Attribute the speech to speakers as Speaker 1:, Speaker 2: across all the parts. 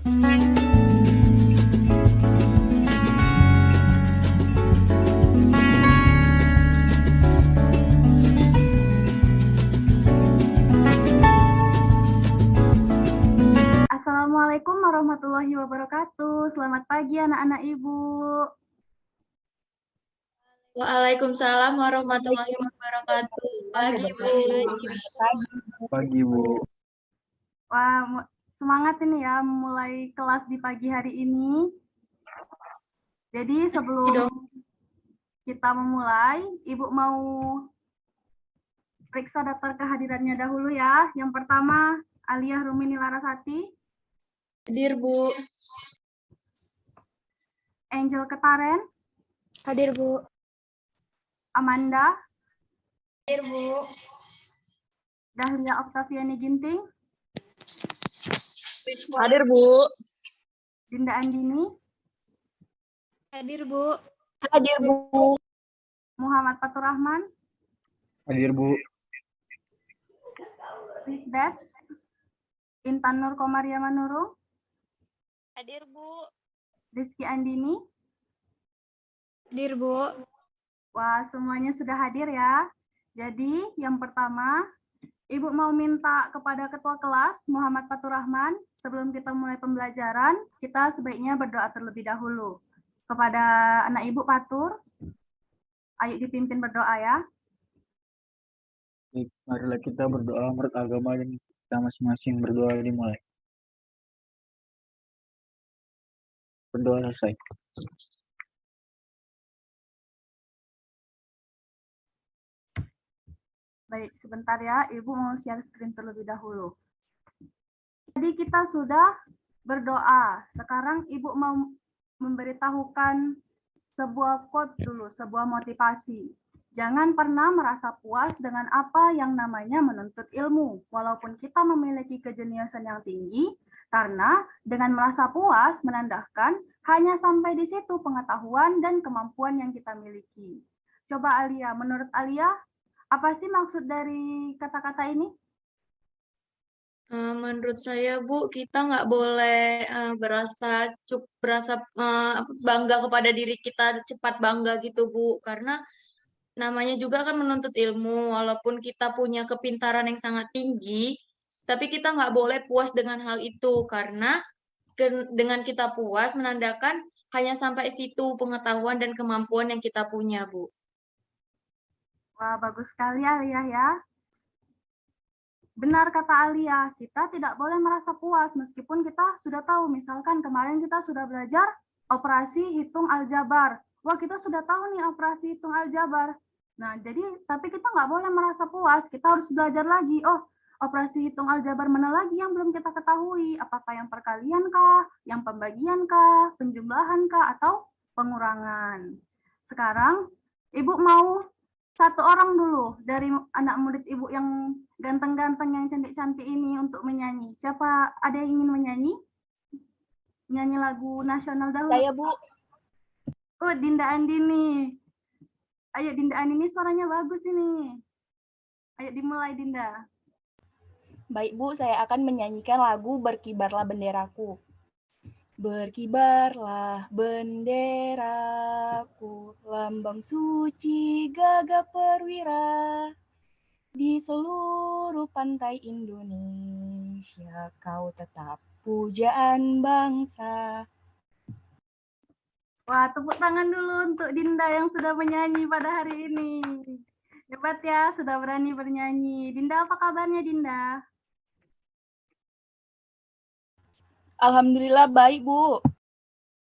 Speaker 1: Assalamualaikum warahmatullahi wabarakatuh. Selamat pagi anak-anak Ibu.
Speaker 2: Waalaikumsalam warahmatullahi wabarakatuh. Pagi, Bu.
Speaker 3: Pagi, Bu.
Speaker 1: Wah, semangat ini ya mulai kelas di pagi hari ini. Jadi sebelum kita memulai, Ibu mau periksa daftar kehadirannya dahulu ya. Yang pertama, Alia Rumini Larasati.
Speaker 2: Hadir, Bu.
Speaker 1: Angel Ketaren.
Speaker 4: Hadir, Bu.
Speaker 1: Amanda.
Speaker 2: Hadir, Bu.
Speaker 1: Dahlia Oktaviani Ginting.
Speaker 4: Hadir, Bu.
Speaker 1: Dinda Andini.
Speaker 4: Hadir, Bu. Hadir, Bu.
Speaker 1: Muhammad Fatur Rahman.
Speaker 3: Hadir, Bu.
Speaker 1: Lisbeth. Intan Nur Komaria Manurung.
Speaker 4: Hadir, Bu.
Speaker 1: Rizky Andini.
Speaker 4: Hadir, Bu.
Speaker 1: Wah, semuanya sudah hadir ya. Jadi, yang pertama, Ibu mau minta kepada Ketua Kelas, Muhammad Fatur Rahman, sebelum kita mulai pembelajaran, kita sebaiknya berdoa terlebih dahulu. Kepada anak Ibu Fatur, ayo dipimpin berdoa ya.
Speaker 3: Baik, marilah kita berdoa menurut agama yang kita masing-masing berdoa dimulai. Berdoa selesai.
Speaker 1: Baik, sebentar ya, Ibu mau share screen terlebih dahulu. Jadi kita sudah berdoa. Sekarang Ibu mau memberitahukan sebuah quote dulu, sebuah motivasi. Jangan pernah merasa puas dengan apa yang namanya menuntut ilmu, walaupun kita memiliki kejeniusan yang tinggi, karena dengan merasa puas menandakan hanya sampai di situ pengetahuan dan kemampuan yang kita miliki. Coba Alia, menurut Alia, apa sih maksud dari kata-kata ini?
Speaker 2: Menurut saya, Bu, kita nggak boleh berasa bangga kepada diri kita, cepat bangga gitu, Bu. Karena namanya juga kan menuntut ilmu, walaupun kita punya kepintaran yang sangat tinggi, tapi kita nggak boleh puas dengan hal itu, karena dengan kita puas menandakan hanya sampai situ pengetahuan dan kemampuan yang kita punya, Bu.
Speaker 1: Wah, bagus sekali Alia ya. Benar kata Alia, kita tidak boleh merasa puas meskipun kita sudah tahu, misalkan kemarin kita sudah belajar operasi hitung aljabar. Wah, kita sudah tahu nih operasi hitung aljabar. Nah, jadi tapi kita nggak boleh merasa puas, kita harus belajar lagi. Oh, operasi hitung aljabar mana lagi yang belum kita ketahui? Apakah yang perkalian kah, yang pembagian kah, penjumlahan kah, atau pengurangan? Sekarang, Ibu mau satu orang dulu dari anak murid Ibu yang ganteng-ganteng, yang cantik-cantik ini untuk menyanyi. Siapa ada yang ingin menyanyi? Nyanyi lagu nasional dahulu.
Speaker 4: Saya, Bu.
Speaker 1: Oh, Dinda Andini. Ayo Dinda Andini, suaranya bagus ini. Ayo dimulai Dinda.
Speaker 4: Baik, Bu, saya akan menyanyikan lagu Berkibarlah Benderaku. Berkibarlah benderaku, lambang suci gagah perwira. Di seluruh pantai Indonesia, kau tetap pujaan bangsa.
Speaker 1: Wah, tepuk tangan dulu untuk Dinda yang sudah menyanyi pada hari ini. Hebat ya, sudah berani bernyanyi. Dinda, apa kabarnya Dinda?
Speaker 4: Alhamdulillah baik, Bu.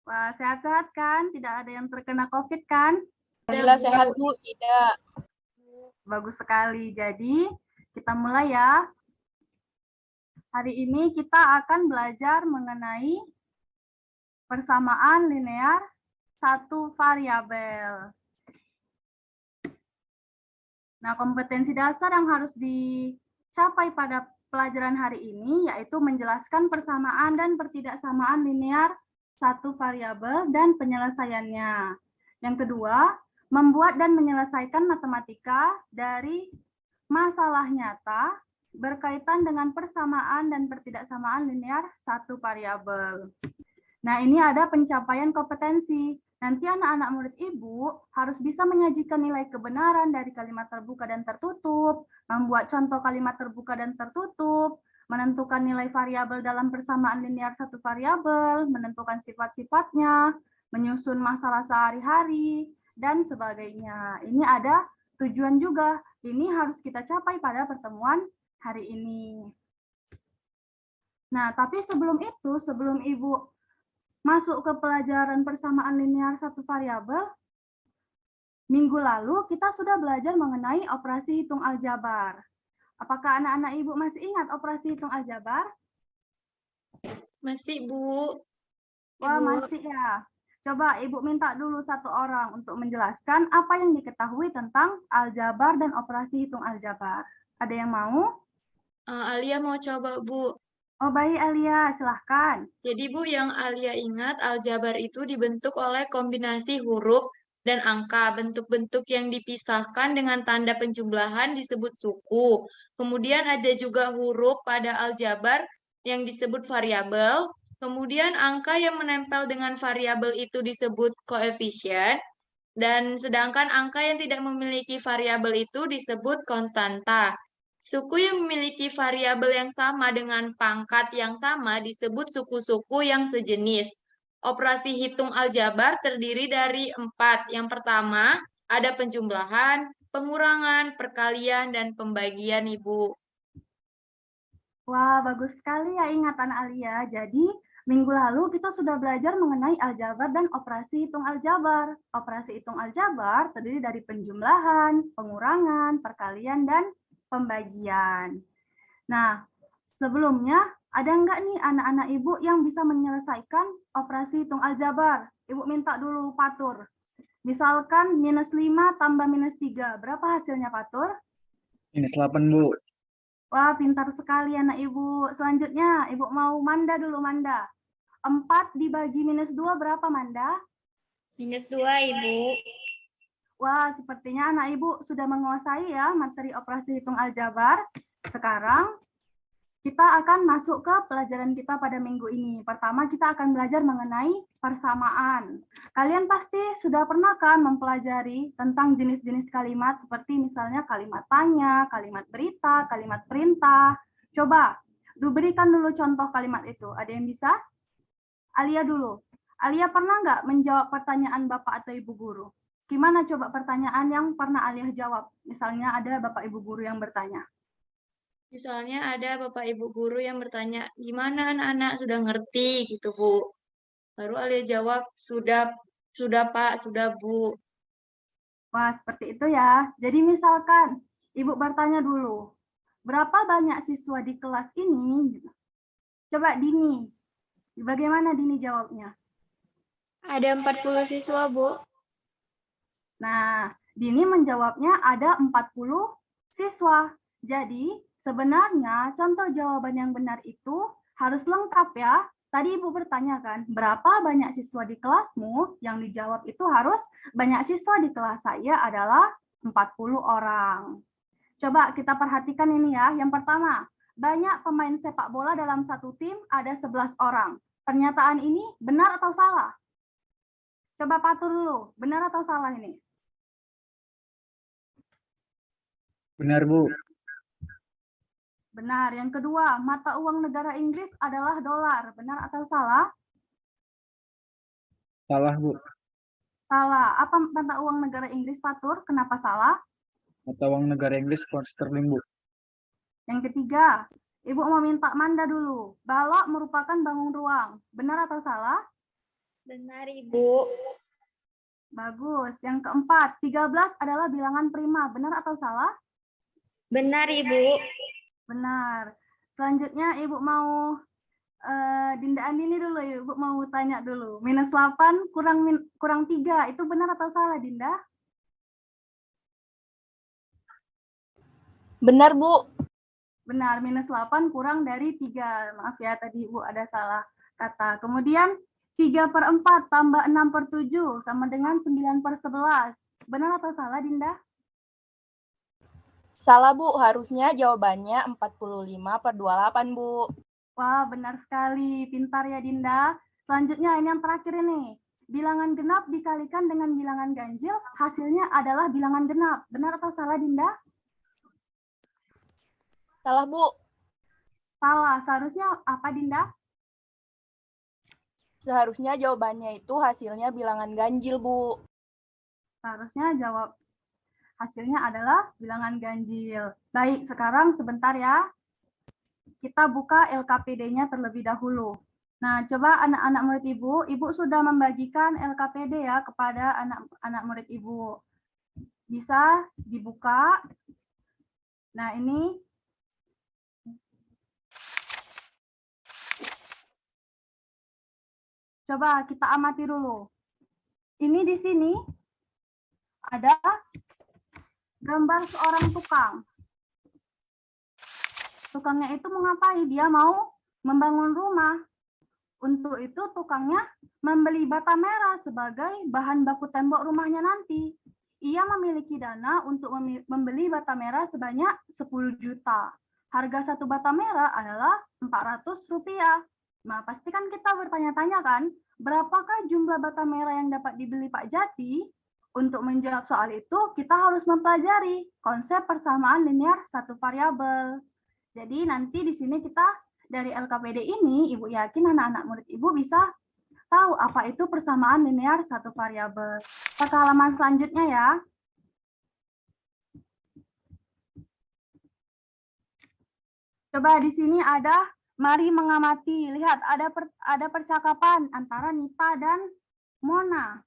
Speaker 1: Wah, sehat-sehat kan? Tidak ada yang terkena COVID kan?
Speaker 4: Alhamdulillah sehat, Bu. Tidak.
Speaker 1: Bagus sekali. Jadi, kita mulai ya. Hari ini kita akan belajar mengenai persamaan linear satu variabel. Nah, kompetensi dasar yang harus dicapai pada pelajaran hari ini yaitu menjelaskan persamaan dan pertidaksamaan linear satu variabel dan penyelesaiannya. Yang kedua, membuat dan menyelesaikan matematika dari masalah nyata berkaitan dengan persamaan dan pertidaksamaan linear satu variabel. Nah, ini ada pencapaian kompetensi. Nanti anak-anak murid Ibu harus bisa menyajikan nilai kebenaran dari kalimat terbuka dan tertutup, membuat contoh kalimat terbuka dan tertutup, menentukan nilai variabel dalam persamaan linear satu variabel, menentukan sifat-sifatnya, menyusun masalah sehari-hari, dan sebagainya. Ini ada tujuan juga. Ini harus kita capai pada pertemuan hari ini. Nah, tapi sebelum itu, sebelum Ibu masuk ke pelajaran persamaan linear satu variabel, minggu lalu kita sudah belajar mengenai operasi hitung aljabar. Apakah anak-anak Ibu masih ingat operasi hitung aljabar?
Speaker 2: Masih, Bu.
Speaker 1: Wah,
Speaker 2: Ibu.
Speaker 1: masih ya. Coba Ibu minta dulu satu orang untuk menjelaskan apa yang diketahui tentang aljabar dan operasi hitung aljabar. Ada yang mau?
Speaker 2: Alia mau coba, Bu.
Speaker 1: Oh, baik Alia, silahkan.
Speaker 2: Jadi, Bu, yang Alia ingat, aljabar itu dibentuk oleh kombinasi huruf dan angka. Bentuk-bentuk yang dipisahkan dengan tanda penjumlahan disebut suku. Kemudian ada juga huruf pada aljabar yang disebut variabel. Kemudian angka yang menempel dengan variabel itu disebut koefisien. Dan sedangkan angka yang tidak memiliki variabel itu disebut konstanta. Suku yang memiliki variabel yang sama dengan pangkat yang sama disebut suku-suku yang sejenis. Operasi hitung aljabar terdiri dari 4. Yang pertama, ada penjumlahan, pengurangan, perkalian, dan pembagian, Ibu.
Speaker 1: Wah, bagus sekali ya ingatan Alia. Jadi, minggu lalu kita sudah belajar mengenai aljabar dan operasi hitung aljabar. Operasi hitung aljabar terdiri dari penjumlahan, pengurangan, perkalian, dan pembagian. Nah, sebelumnya ada nggak nih anak-anak Ibu yang bisa menyelesaikan operasi hitung aljabar? Ibu minta dulu Fatur. Misalkan minus 5 tambah minus 3, berapa hasilnya Fatur?
Speaker 3: Minus 8, Bu.
Speaker 1: Wah, pintar sekali anak Ibu. Selanjutnya, Ibu mau Manda dulu, Manda. 4 dibagi minus 2 berapa, Manda?
Speaker 4: Minus 2, Ibu.
Speaker 1: Wah, sepertinya anak Ibu sudah menguasai ya materi operasi hitung aljabar. Sekarang, kita akan masuk ke pelajaran kita pada minggu ini. Pertama, kita akan belajar mengenai persamaan. Kalian pasti sudah pernah kan mempelajari tentang jenis-jenis kalimat seperti misalnya kalimat tanya, kalimat berita, kalimat perintah. Coba, berikan dulu contoh kalimat itu. Ada yang bisa? Alia dulu. Alia pernah nggak menjawab pertanyaan Bapak atau Ibu guru? Gimana coba pertanyaan yang pernah Alia jawab? Misalnya ada Bapak Ibu guru yang bertanya.
Speaker 2: Misalnya ada Bapak Ibu guru yang bertanya, gimana anak-anak sudah ngerti gitu, Bu. Baru Alia jawab, sudah Pak, sudah Bu.
Speaker 1: Wah, seperti itu ya. Jadi misalkan Ibu bertanya dulu, berapa banyak siswa di kelas ini? Coba Dini, bagaimana Dini jawabnya?
Speaker 5: Ada 40 siswa, Bu.
Speaker 1: Nah, Dini menjawabnya ada 40 siswa. Jadi, sebenarnya contoh jawaban yang benar itu harus lengkap ya. Tadi Ibu bertanya kan, berapa banyak siswa di kelasmu? Yang dijawab itu harus banyak siswa di kelas saya adalah 40 orang. Coba kita perhatikan ini ya. Yang pertama, banyak pemain sepak bola dalam satu tim ada 11 orang. Pernyataan ini benar atau salah? Coba patur dulu, benar atau salah ini?
Speaker 3: Benar, Bu.
Speaker 1: Benar. Yang kedua, mata uang negara Inggris adalah dolar. Benar atau salah?
Speaker 3: Salah, Bu.
Speaker 1: Salah. Apa mata uang negara Inggris, Fatur? Kenapa salah?
Speaker 3: Mata uang negara Inggris pound sterling, Bu.
Speaker 1: Yang ketiga, Ibu mau minta Manda dulu. Balok merupakan bangun ruang. Benar atau salah?
Speaker 5: Benar, Ibu.
Speaker 1: Bagus. Yang keempat, 13 adalah bilangan prima. Benar atau salah?
Speaker 5: Benar, Ibu.
Speaker 1: Benar. Selanjutnya Ibu mau Dinda Andini dulu, Ibu mau tanya dulu. Minus 8 kurang 3, itu benar atau salah, Dinda?
Speaker 4: Benar, Bu.
Speaker 1: Benar, minus 8 kurang dari 3. Maaf ya, tadi Ibu ada salah kata. Kemudian 3/4 tambah 6/7 sama dengan 9/11. Benar atau salah, Dinda?
Speaker 4: Salah, Bu. Harusnya jawabannya 45/28, Bu.
Speaker 1: Wah, benar sekali. Pintar ya, Dinda. Selanjutnya ini yang terakhir ini. Bilangan genap dikalikan dengan bilangan ganjil, hasilnya adalah bilangan genap. Benar atau salah, Dinda?
Speaker 4: Salah, Bu.
Speaker 1: Salah. Seharusnya apa, Dinda?
Speaker 4: Seharusnya jawabannya itu hasilnya bilangan ganjil, Bu.
Speaker 1: Seharusnya jawab hasilnya adalah bilangan ganjil. Baik, sekarang sebentar ya. Kita buka LKPD-nya terlebih dahulu. Nah, coba anak-anak murid Ibu sudah membagikan LKPD ya kepada anak-anak murid Ibu. Bisa dibuka. Nah, ini coba kita amati dulu. Ini di sini ada gambar seorang tukang. Tukangnya itu mau ngapain? Dia mau membangun rumah. Untuk itu tukangnya membeli bata merah sebagai bahan baku tembok rumahnya nanti. Ia memiliki dana untuk membeli bata merah sebanyak 10 juta. Harga satu bata merah adalah Rp400. Nah, pasti kan kita bertanya-tanya kan, berapakah jumlah bata merah yang dapat dibeli Pak Jati? Untuk menjawab soal itu, kita harus mempelajari konsep persamaan linear satu variabel. Jadi nanti di sini kita dari LKPD ini, Ibu yakin anak-anak murid Ibu bisa tahu apa itu persamaan linear satu variabel. Kita ke halaman selanjutnya ya. Coba di sini ada, mari mengamati. Lihat ada percakapan antara Nita dan Mona.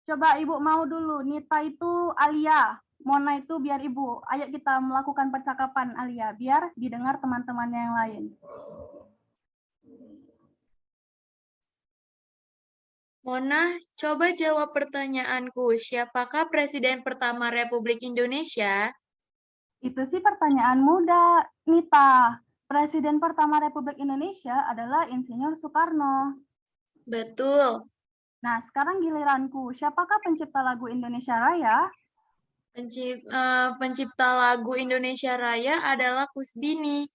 Speaker 1: Coba Ibu mau dulu, Nita itu Alia, Mona itu biar Ibu. Ayo kita melakukan percakapan Alia, biar didengar teman-temannya yang lain.
Speaker 2: Mona, coba jawab pertanyaanku. Siapakah Presiden pertama Republik Indonesia?
Speaker 1: Itu sih pertanyaan mudah, Nita. Presiden pertama Republik Indonesia adalah Insinyur Soekarno.
Speaker 2: Betul.
Speaker 1: Nah, sekarang giliranku. Siapakah pencipta lagu Indonesia Raya?
Speaker 2: Pencipta lagu Indonesia Raya adalah Kusbini.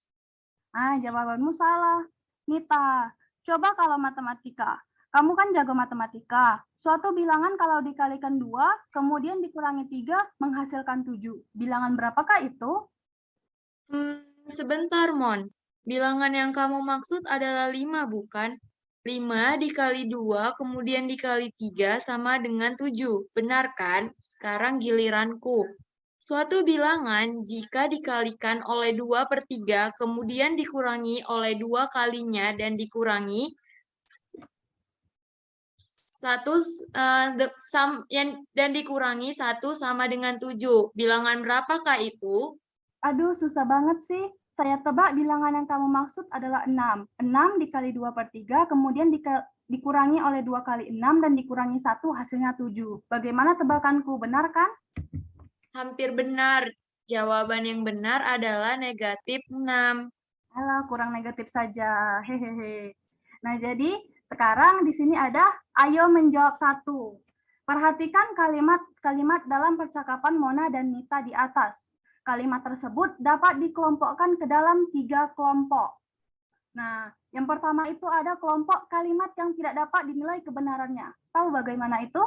Speaker 1: Ah, jawabanmu salah. Nita, coba kalau matematika. Kamu kan jago matematika. Suatu bilangan kalau dikalikan 2, kemudian dikurangi 3, menghasilkan 7. Bilangan berapakah itu?
Speaker 2: Sebentar, Mon. Bilangan yang kamu maksud adalah 5, bukan? 5 dikali 2, kemudian dikali 3 sama dengan 7. Benar kan? Sekarang giliranku. Suatu bilangan jika dikalikan oleh 2/3, kemudian dikurangi oleh 2 kalinya dan dikurangi 1 sama dengan 7. Bilangan berapakah itu?
Speaker 1: Aduh, susah banget sih. Saya tebak bilangan yang kamu maksud adalah 6. 6 dikali 2/3, kemudian dikurangi oleh 2 kali 6, dan dikurangi 1, hasilnya 7. Bagaimana tebakanku, benar kan?
Speaker 2: Hampir benar. Jawaban yang benar adalah negatif 6.
Speaker 1: Alah, kurang negatif saja. Hehehe. Nah, jadi sekarang di sini ada ayo menjawab 1. Perhatikan kalimat-kalimat dalam percakapan Mona dan Nita di atas. Kalimat tersebut dapat dikelompokkan ke dalam 3 kelompok. Nah, yang pertama itu ada kelompok kalimat yang tidak dapat dinilai kebenarannya. Tahu bagaimana itu?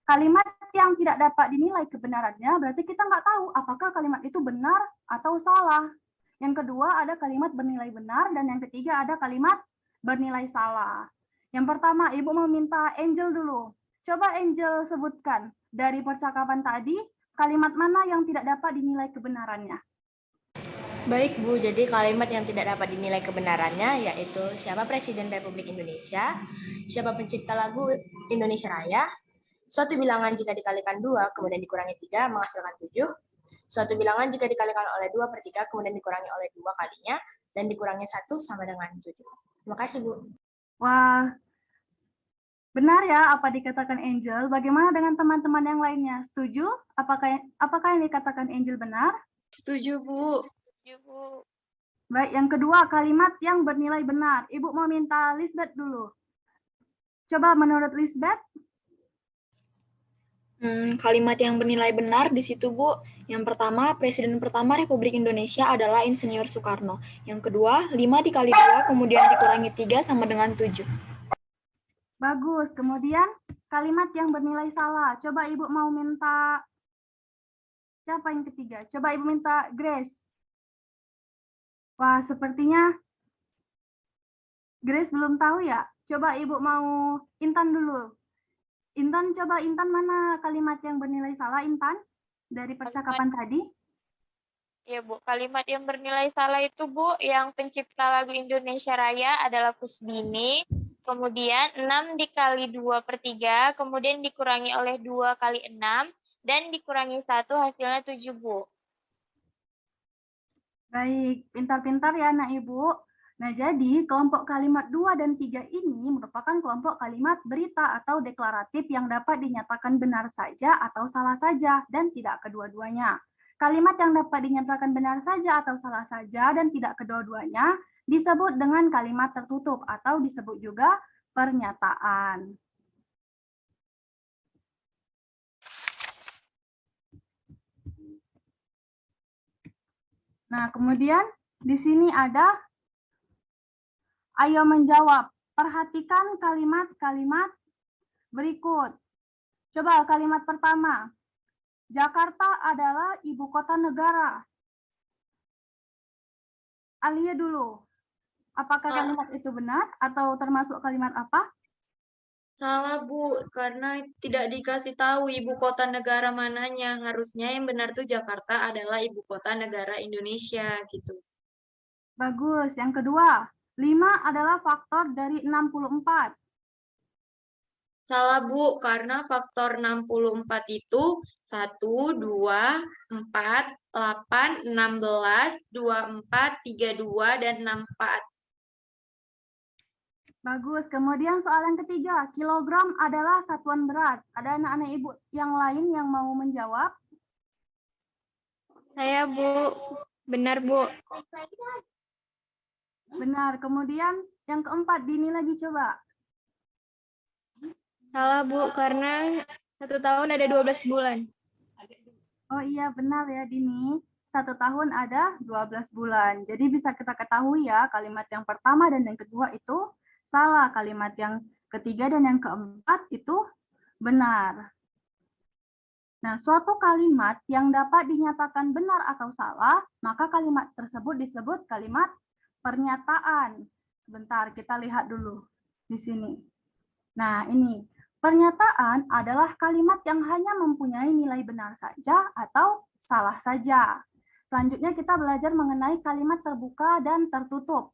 Speaker 1: Kalimat yang tidak dapat dinilai kebenarannya berarti kita nggak tahu apakah kalimat itu benar atau salah. Yang kedua ada kalimat bernilai benar, dan yang ketiga ada kalimat bernilai salah. Yang pertama, Ibu meminta Angel dulu. Coba Angel sebutkan dari percakapan tadi, kalimat mana yang tidak dapat dinilai kebenarannya?
Speaker 6: Baik, Bu. Jadi kalimat yang tidak dapat dinilai kebenarannya yaitu siapa Presiden Republik Indonesia, siapa pencipta lagu Indonesia Raya, suatu bilangan jika dikalikan 2 kemudian dikurangi 3 menghasilkan 7, suatu bilangan jika dikalikan oleh 2/3 kemudian dikurangi oleh 2 kalinya dan dikurangi 1 sama dengan 7. Terima kasih, Bu.
Speaker 1: Wah, benar ya apa dikatakan Angel. Bagaimana dengan teman-teman yang lainnya? Setuju? Apakah yang dikatakan Angel benar?
Speaker 2: Setuju, Bu.
Speaker 1: Baik, yang kedua kalimat yang bernilai benar. Ibu mau minta Lisbeth dulu. Coba menurut Lisbeth.
Speaker 7: Kalimat yang bernilai benar di situ, Bu. Yang pertama, Presiden pertama Republik Indonesia adalah Insinyur Soekarno. Yang kedua, 5 dikali 2 kemudian dikurangi 3 sama dengan 7.
Speaker 1: Bagus. Kemudian kalimat yang bernilai salah. Coba Ibu mau minta siapa yang ketiga? Coba Ibu minta Grace. Wah, sepertinya Grace belum tahu ya. Coba Ibu mau Intan dulu. Intan, coba Intan mana kalimat yang bernilai salah, Intan? Dari percakapan tadi.
Speaker 5: Ya, Bu. Kalimat yang bernilai salah itu, Bu, yang pencipta lagu Indonesia Raya adalah Kusbini. Kemudian 6 dikali 2/3, kemudian dikurangi oleh 2 kali 6, dan dikurangi 1 hasilnya 7, Bu.
Speaker 1: Baik, pintar-pintar ya anak Ibu. Nah, jadi kelompok kalimat 2 dan 3 ini merupakan kelompok kalimat berita atau deklaratif yang dapat dinyatakan benar saja atau salah saja dan tidak kedua-duanya. Kalimat yang dapat dinyatakan benar saja atau salah saja dan tidak kedua-duanya disebut dengan kalimat tertutup atau disebut juga pernyataan. Nah, kemudian di sini ada ayo menjawab. Perhatikan kalimat-kalimat berikut. Coba kalimat pertama. Jakarta adalah ibu kota negara. Alia dulu. Apakah kalimat itu benar atau termasuk kalimat apa?
Speaker 2: Salah, Bu, karena tidak dikasih tahu ibu kota negara mananya. Harusnya yang benar tuh Jakarta adalah ibu kota negara Indonesia, gitu.
Speaker 1: Bagus. Yang kedua, 5 adalah faktor dari 64.
Speaker 2: Salah, Bu, karena faktor 64 itu 1, 2, 4, 8, 16, 24, 32, dan 64.
Speaker 1: Bagus. Kemudian soal yang ketiga, kilogram adalah satuan berat. Ada anak-anak Ibu yang lain yang mau menjawab?
Speaker 5: Saya, Bu. Benar, Bu.
Speaker 1: Benar. Kemudian yang keempat, Dini lagi coba.
Speaker 5: Salah, Bu, karena 1 tahun ada 12 bulan.
Speaker 1: Oh iya, benar ya Dini. 1 tahun ada 12 bulan. Jadi bisa kita ketahui ya, kalimat yang pertama dan yang kedua itu salah. Kalimat yang ketiga dan yang keempat itu benar. Nah, suatu kalimat yang dapat dinyatakan benar atau salah, maka kalimat tersebut disebut kalimat pernyataan. Sebentar, kita lihat dulu di sini. Nah, ini. Pernyataan adalah kalimat yang hanya mempunyai nilai benar saja atau salah saja. Selanjutnya kita belajar mengenai kalimat terbuka dan tertutup.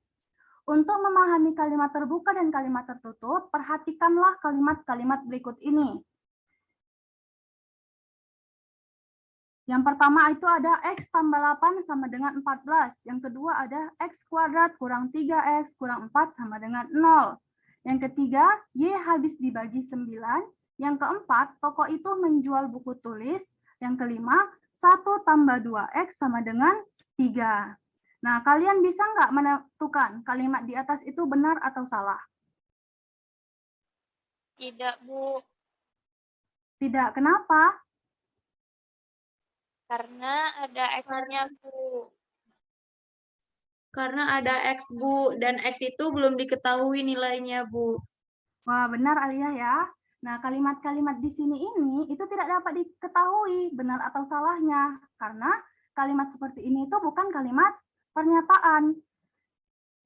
Speaker 1: Untuk memahami kalimat terbuka dan kalimat tertutup, perhatikanlah kalimat-kalimat berikut ini. Yang pertama itu ada X tambah 8 sama dengan 14. Yang kedua ada X kuadrat kurang 3X kurang 4 sama dengan 0. Yang ketiga, Y habis dibagi 9. Yang keempat, toko itu menjual buku tulis. Yang kelima, 1 tambah 2X sama dengan 3. Nah, kalian bisa nggak menentukan kalimat di atas itu benar atau salah?
Speaker 5: Tidak, Bu.
Speaker 1: Tidak, kenapa?
Speaker 5: Karena ada X-nya, Bu.
Speaker 2: Karena ada X, Bu, dan X itu belum diketahui nilainya, Bu.
Speaker 1: Wah, benar Alia ya. Nah, kalimat-kalimat di sini ini itu tidak dapat diketahui benar atau salahnya. Karena kalimat seperti ini itu bukan kalimat pernyataan.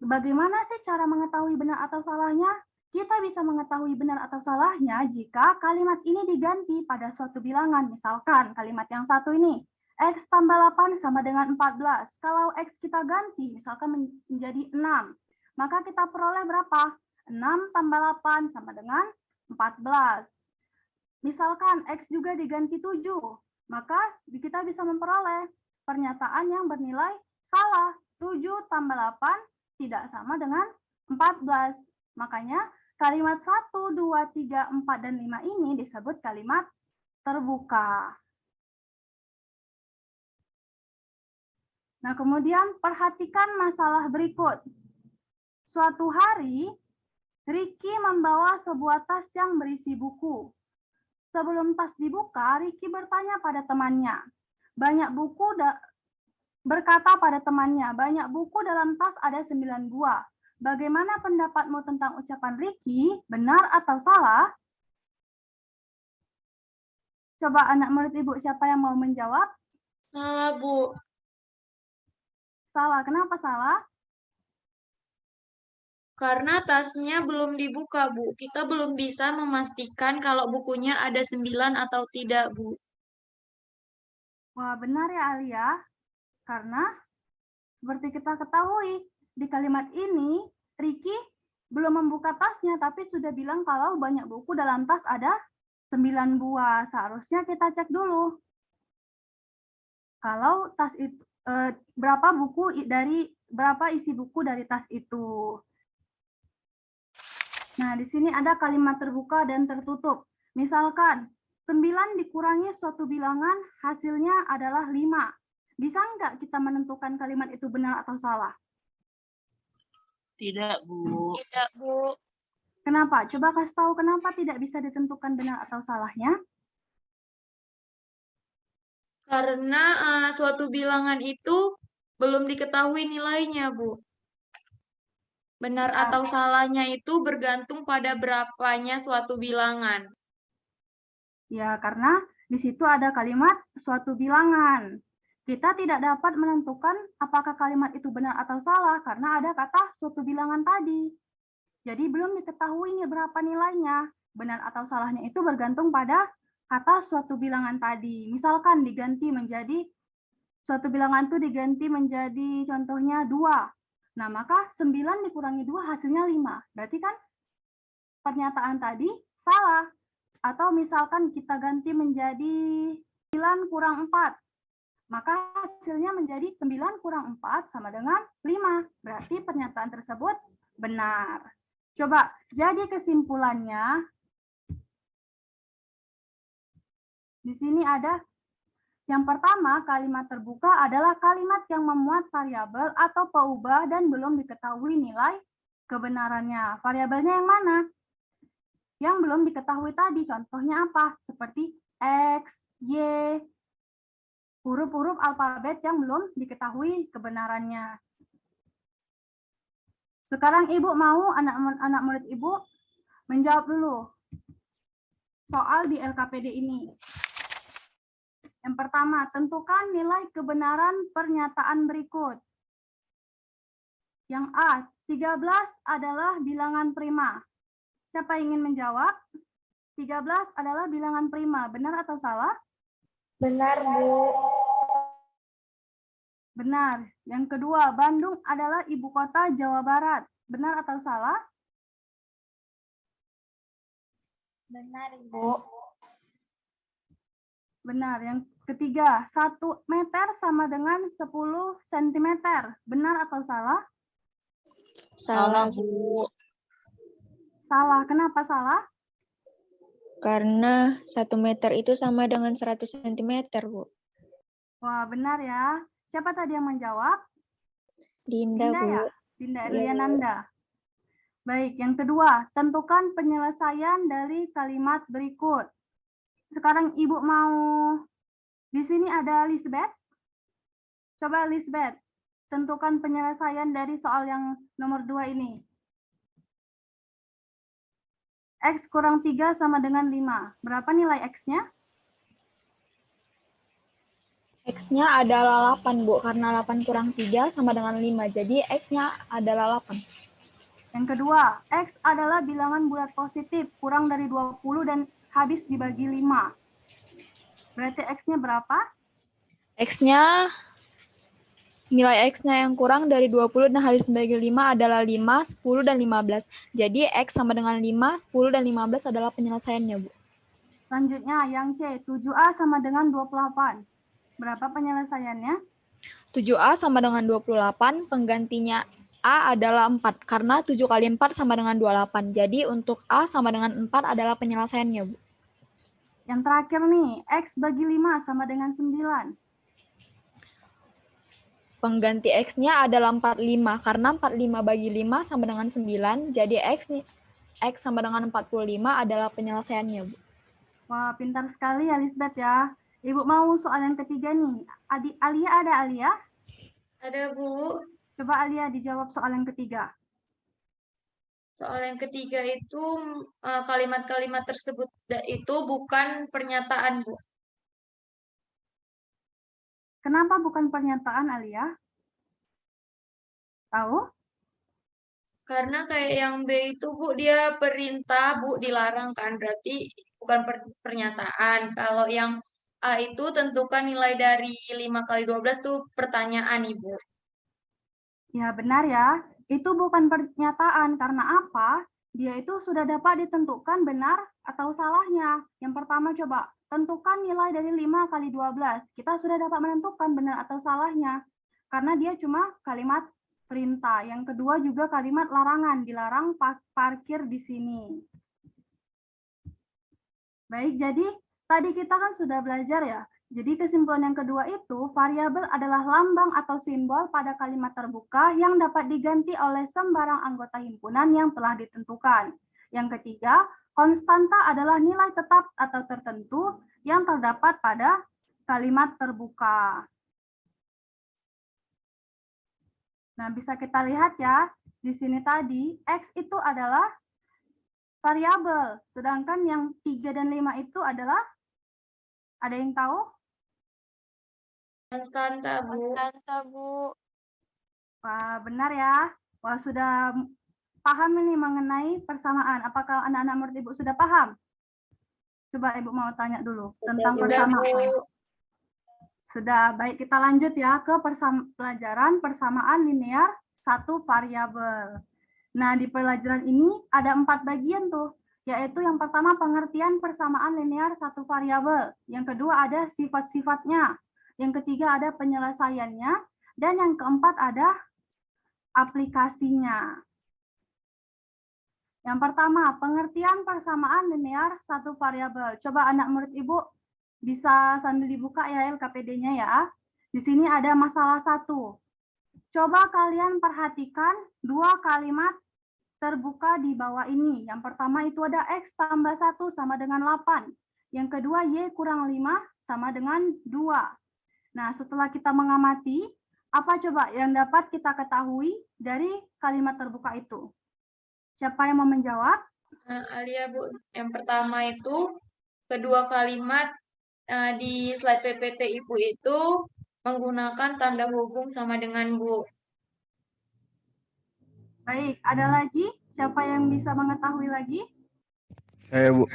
Speaker 1: Bagaimana sih cara mengetahui benar atau salahnya? Kita bisa mengetahui benar atau salahnya jika kalimat ini diganti pada suatu bilangan. Misalkan kalimat yang satu ini, X tambah 8 sama dengan 14. Kalau X kita ganti, misalkan menjadi 6, maka kita peroleh berapa? 6 tambah 8 sama dengan 14. Misalkan X juga diganti 7, maka kita bisa memperoleh pernyataan yang bernilai salah. 7 tambah 8 tidak sama dengan 14. Makanya kalimat 1, 2, 3, 4, dan 5 ini disebut kalimat terbuka. Nah, kemudian perhatikan masalah berikut. Suatu hari, Ricky membawa sebuah tas yang berisi buku. Sebelum tas dibuka, Ricky bertanya pada temannya. Berkata pada temannya, banyak buku dalam tas ada 9 buah. Bagaimana pendapatmu tentang ucapan Ricky? Benar atau salah? Coba anak murid ibu siapa yang mau menjawab?
Speaker 2: Salah, Bu.
Speaker 1: Salah. Kenapa salah?
Speaker 2: Karena tasnya belum dibuka, Bu. Kita belum bisa memastikan kalau bukunya ada 9 atau tidak, Bu.
Speaker 1: Wah, benar ya Alia. Karena seperti kita ketahui, di kalimat ini Ricky belum membuka tasnya tapi sudah bilang kalau banyak buku dalam tas ada 9 buah. Seharusnya kita cek dulu. Kalau tas itu berapa isi buku dari tas itu. Nah, di sini ada kalimat terbuka dan tertutup. Misalkan 9 dikurangi suatu bilangan hasilnya adalah 5. Bisa nggak kita menentukan kalimat itu benar atau salah?
Speaker 8: Tidak, Bu.
Speaker 5: Tidak, Bu.
Speaker 1: Kenapa? Coba kasih tahu kenapa tidak bisa ditentukan benar atau salahnya.
Speaker 2: Karena suatu bilangan itu belum diketahui nilainya, Bu. Benar atau salahnya itu bergantung pada berapanya suatu bilangan.
Speaker 1: Ya, karena di situ ada kalimat suatu bilangan. Kita tidak dapat menentukan apakah kalimat itu benar atau salah karena ada kata suatu bilangan tadi. Jadi belum diketahui berapa nilainya. Benar atau salahnya itu bergantung pada kata suatu bilangan tadi. Misalkan diganti menjadi suatu bilangan itu diganti menjadi contohnya 2. Nah, maka 9 dikurangi 2 hasilnya 5. Berarti kan pernyataan tadi salah. Atau misalkan kita ganti menjadi 9 kurang 4. Maka hasilnya menjadi 9 kurang 4 sama dengan 5. Berarti pernyataan tersebut benar. Coba, jadi kesimpulannya, di sini ada yang pertama, kalimat terbuka adalah kalimat yang memuat variabel atau peubah dan belum diketahui nilai kebenarannya. Variabelnya yang mana? Yang belum diketahui tadi, contohnya apa? Seperti X, Y, huruf-huruf alfabet yang belum diketahui kebenarannya. Sekarang Ibu mau anak murid Ibu menjawab dulu soal di LKPD ini. Yang pertama, tentukan nilai kebenaran pernyataan berikut. Yang A, 13 adalah bilangan prima. Siapa yang ingin menjawab? 13 adalah bilangan prima. Benar atau salah?
Speaker 6: Benar, Bu.
Speaker 1: Benar. Yang kedua, Bandung adalah ibu kota Jawa Barat. Benar atau salah?
Speaker 6: Benar, Bu.
Speaker 1: Benar. Yang ketiga, 1 meter sama dengan 10 cm. Benar atau salah?
Speaker 9: Salah, Bu.
Speaker 1: Salah. Kenapa salah?
Speaker 9: Karena 1 meter itu sama dengan 100 cm, Bu.
Speaker 1: Wah, benar ya. Siapa tadi yang menjawab?
Speaker 9: Dinda, Bu.
Speaker 1: Ya? Dinda
Speaker 9: Iya, Bu.
Speaker 1: Eliananda. Baik, yang kedua, tentukan penyelesaian dari kalimat berikut. Sekarang Ibu mau, di sini ada Lisbeth. Coba Lisbeth, tentukan penyelesaian dari soal yang nomor 2 ini. X kurang 3 sama dengan 5. Berapa nilai X-nya?
Speaker 7: X-nya adalah 8, Bu. Karena 8 kurang 3 sama dengan 5. Jadi X-nya adalah 8.
Speaker 1: Yang kedua, X adalah bilangan bulat positif, kurang dari 20 dan habis dibagi 5. Berarti X-nya berapa?
Speaker 7: X-nya, nilai X-nya yang kurang dari 20 dan habis dibagi 5 adalah 5, 10, dan 15. Jadi X sama dengan 5, 10, dan 15 adalah penyelesaiannya, Bu.
Speaker 1: Selanjutnya, yang C, 7A sama dengan 28. Berapa penyelesaiannya?
Speaker 7: 7A sama dengan 28, penggantinya A adalah 4, karena 7 kali 4 sama dengan 28. Jadi untuk A sama dengan 4 adalah penyelesaiannya, Bu.
Speaker 1: Yang terakhir nih, X bagi 5 sama dengan 9.
Speaker 7: Pengganti X-nya adalah 45, karena 45 bagi 5 sama dengan 9, jadi X sama dengan 45 adalah penyelesaiannya, Bu.
Speaker 1: Wah, pintar sekali ya, Lisbeth ya. Ibu mau soal yang ketiga nih. Alia ada, Alia?
Speaker 2: Ada, Bu.
Speaker 1: Coba Alia dijawab soal yang ketiga.
Speaker 2: Soal yang ketiga itu kalimat-kalimat tersebut itu bukan pernyataan, Bu.
Speaker 1: Kenapa bukan pernyataan, Alia? Tahu?
Speaker 2: Karena kayak yang B itu, Bu, dia perintah, Bu, dilarang kan. Berarti bukan pernyataan. Kalau yang A itu tentukan nilai dari 5 kali 12 tuh pertanyaan, Ibu.
Speaker 1: Ya, benar ya. Itu bukan pernyataan. Karena apa? Dia itu sudah dapat ditentukan benar atau salahnya. Yang pertama coba, tentukan nilai dari 5 kali 12. Kita sudah dapat menentukan benar atau salahnya. Karena dia cuma kalimat perintah. Yang kedua juga kalimat larangan. Dilarang parkir di sini. Baik, jadi tadi kita kan sudah belajar ya. Jadi kesimpulan yang kedua itu, variabel adalah lambang atau simbol pada kalimat terbuka yang dapat diganti oleh sembarang anggota himpunan yang telah ditentukan. Yang ketiga, konstanta adalah nilai tetap atau tertentu yang terdapat pada kalimat terbuka. Nah, bisa kita lihat ya, di sini tadi, X itu adalah variabel, sedangkan yang 3 dan 5 itu adalah, ada yang tahu?
Speaker 2: Konstanta, Bu.
Speaker 5: Konstanta, Bu.
Speaker 1: Wah, benar ya. Wah, sudah paham ini mengenai persamaan. Apakah anak-anak murid Ibu sudah paham? Coba Ibu mau tanya dulu tentang persamaan. Sudah, baik kita lanjut ya ke pelajaran persamaan linear satu variabel. Nah, di pelajaran ini ada 4 bagian tuh, yaitu yang pertama pengertian persamaan linear satu variabel, yang kedua ada sifat-sifatnya, yang ketiga ada penyelesaiannya, dan yang keempat ada aplikasinya. Yang pertama, pengertian persamaan linear satu variabel. Coba anak murid Ibu bisa sambil dibuka ya LKPD-nya ya. Di sini ada masalah 1. Coba kalian perhatikan 2 kalimat terbuka di bawah ini. Yang pertama itu ada X tambah 1 sama dengan 8. Yang kedua Y kurang 5 sama dengan 2. Nah, setelah kita mengamati, apa coba yang dapat kita ketahui dari kalimat terbuka itu? Siapa yang mau menjawab?
Speaker 2: Alia, Bu. Yang pertama itu, kedua kalimat di slide PPT Ibu itu menggunakan tanda hubung sama dengan Bu.
Speaker 1: Baik, ada lagi? Siapa yang bisa mengetahui lagi?
Speaker 3: Saya, Bu.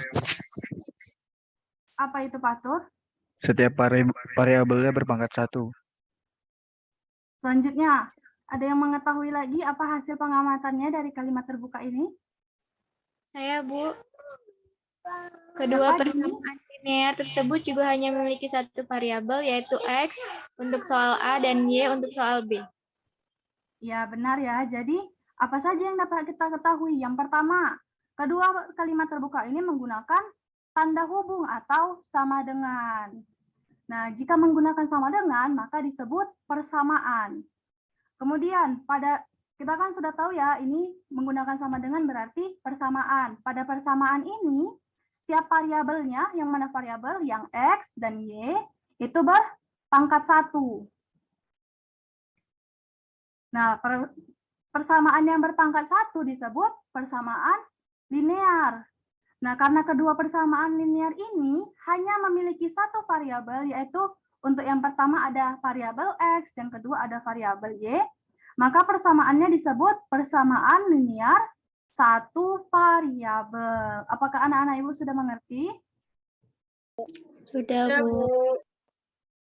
Speaker 1: Apa itu, Patur?
Speaker 3: Setiap variabelnya berpangkat 1.
Speaker 1: Selanjutnya, ada yang mengetahui lagi apa hasil pengamatannya dari kalimat terbuka ini?
Speaker 8: Saya, Bu. Kedua persamaan linear tersebut juga hanya memiliki satu variabel, yaitu X untuk soal A dan Y untuk soal B.
Speaker 1: Ya, benar ya. Jadi, apa saja yang dapat kita ketahui? Yang pertama, kedua kalimat terbuka ini menggunakan tanda hubung atau sama dengan. Nah, jika menggunakan sama dengan, maka disebut persamaan. Kemudian, kita kan sudah tahu ya, ini menggunakan sama dengan berarti persamaan. Pada persamaan ini, setiap variabelnya, yang mana variabel, yang X dan Y, itu berpangkat 1. Nah, persamaan yang berpangkat 1 disebut persamaan linear. Nah, karena kedua persamaan linear ini hanya memiliki satu variabel, yaitu untuk yang pertama ada variabel X, yang kedua ada variabel Y, maka persamaannya disebut persamaan linear satu variabel. Apakah anak-anak Ibu sudah mengerti?
Speaker 8: Sudah, Bu.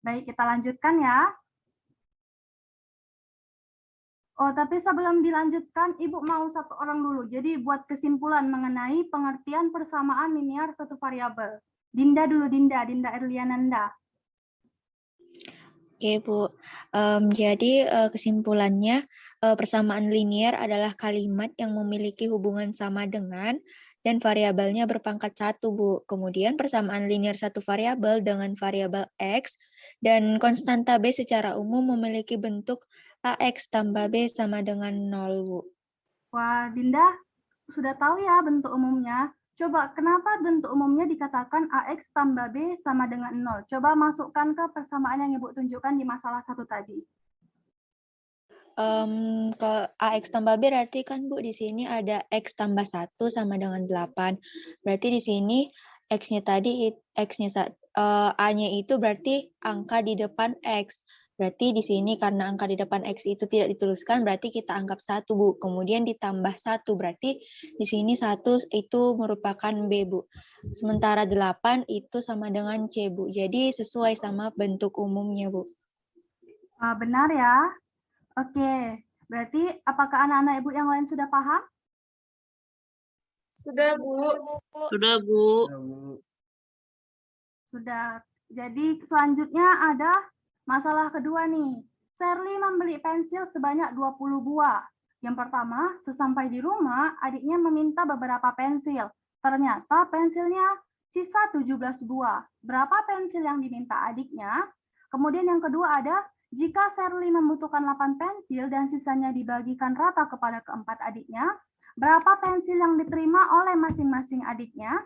Speaker 1: Baik, kita lanjutkan ya. Oh, tapi sebelum dilanjutkan, Ibu mau satu orang dulu. Jadi buat kesimpulan mengenai pengertian persamaan linear satu variabel. Dinda dulu, Dinda Erliananda.
Speaker 9: Oke, Bu. Jadi kesimpulannya, persamaan linear adalah kalimat yang memiliki hubungan sama dengan dan variabelnya berpangkat 1, Bu. Kemudian persamaan linear satu variabel dengan variabel X dan konstanta B secara umum memiliki bentuk AX tambah B sama dengan 0, Bu.
Speaker 1: Wah, Dinda sudah tahu ya bentuk umumnya. Coba kenapa bentuk umumnya dikatakan AX tambah B sama dengan 0? Coba masukkan ke persamaan yang Ibu tunjukkan di masalah 1 tadi.
Speaker 9: Kalau AX tambah B berarti kan Bu di sini ada X tambah 1 sama dengan 8. Berarti di sini X-nya tadi, A-nya itu berarti angka di depan X. Berarti di sini karena angka di depan X itu tidak dituliskan, berarti kita anggap 1, Bu. Kemudian ditambah 1, berarti di sini 1 itu merupakan B, Bu. Sementara 8 itu sama dengan C, Bu. Jadi sesuai sama bentuk umumnya, Bu.
Speaker 1: Benar ya. Oke, berarti apakah anak-anak Ibu yang lain sudah paham?
Speaker 2: Sudah, Bu.
Speaker 10: Sudah, Bu.
Speaker 1: Sudah. Jadi selanjutnya ada masalah kedua nih. Sherly membeli pensil sebanyak 20 buah. Yang pertama, sesampai di rumah, adiknya meminta beberapa pensil. Ternyata pensilnya sisa 17 buah. Berapa pensil yang diminta adiknya? Kemudian yang kedua ada, jika Sherly membutuhkan 8 pensil dan sisanya dibagikan rata kepada keempat adiknya, berapa pensil yang diterima oleh masing-masing adiknya?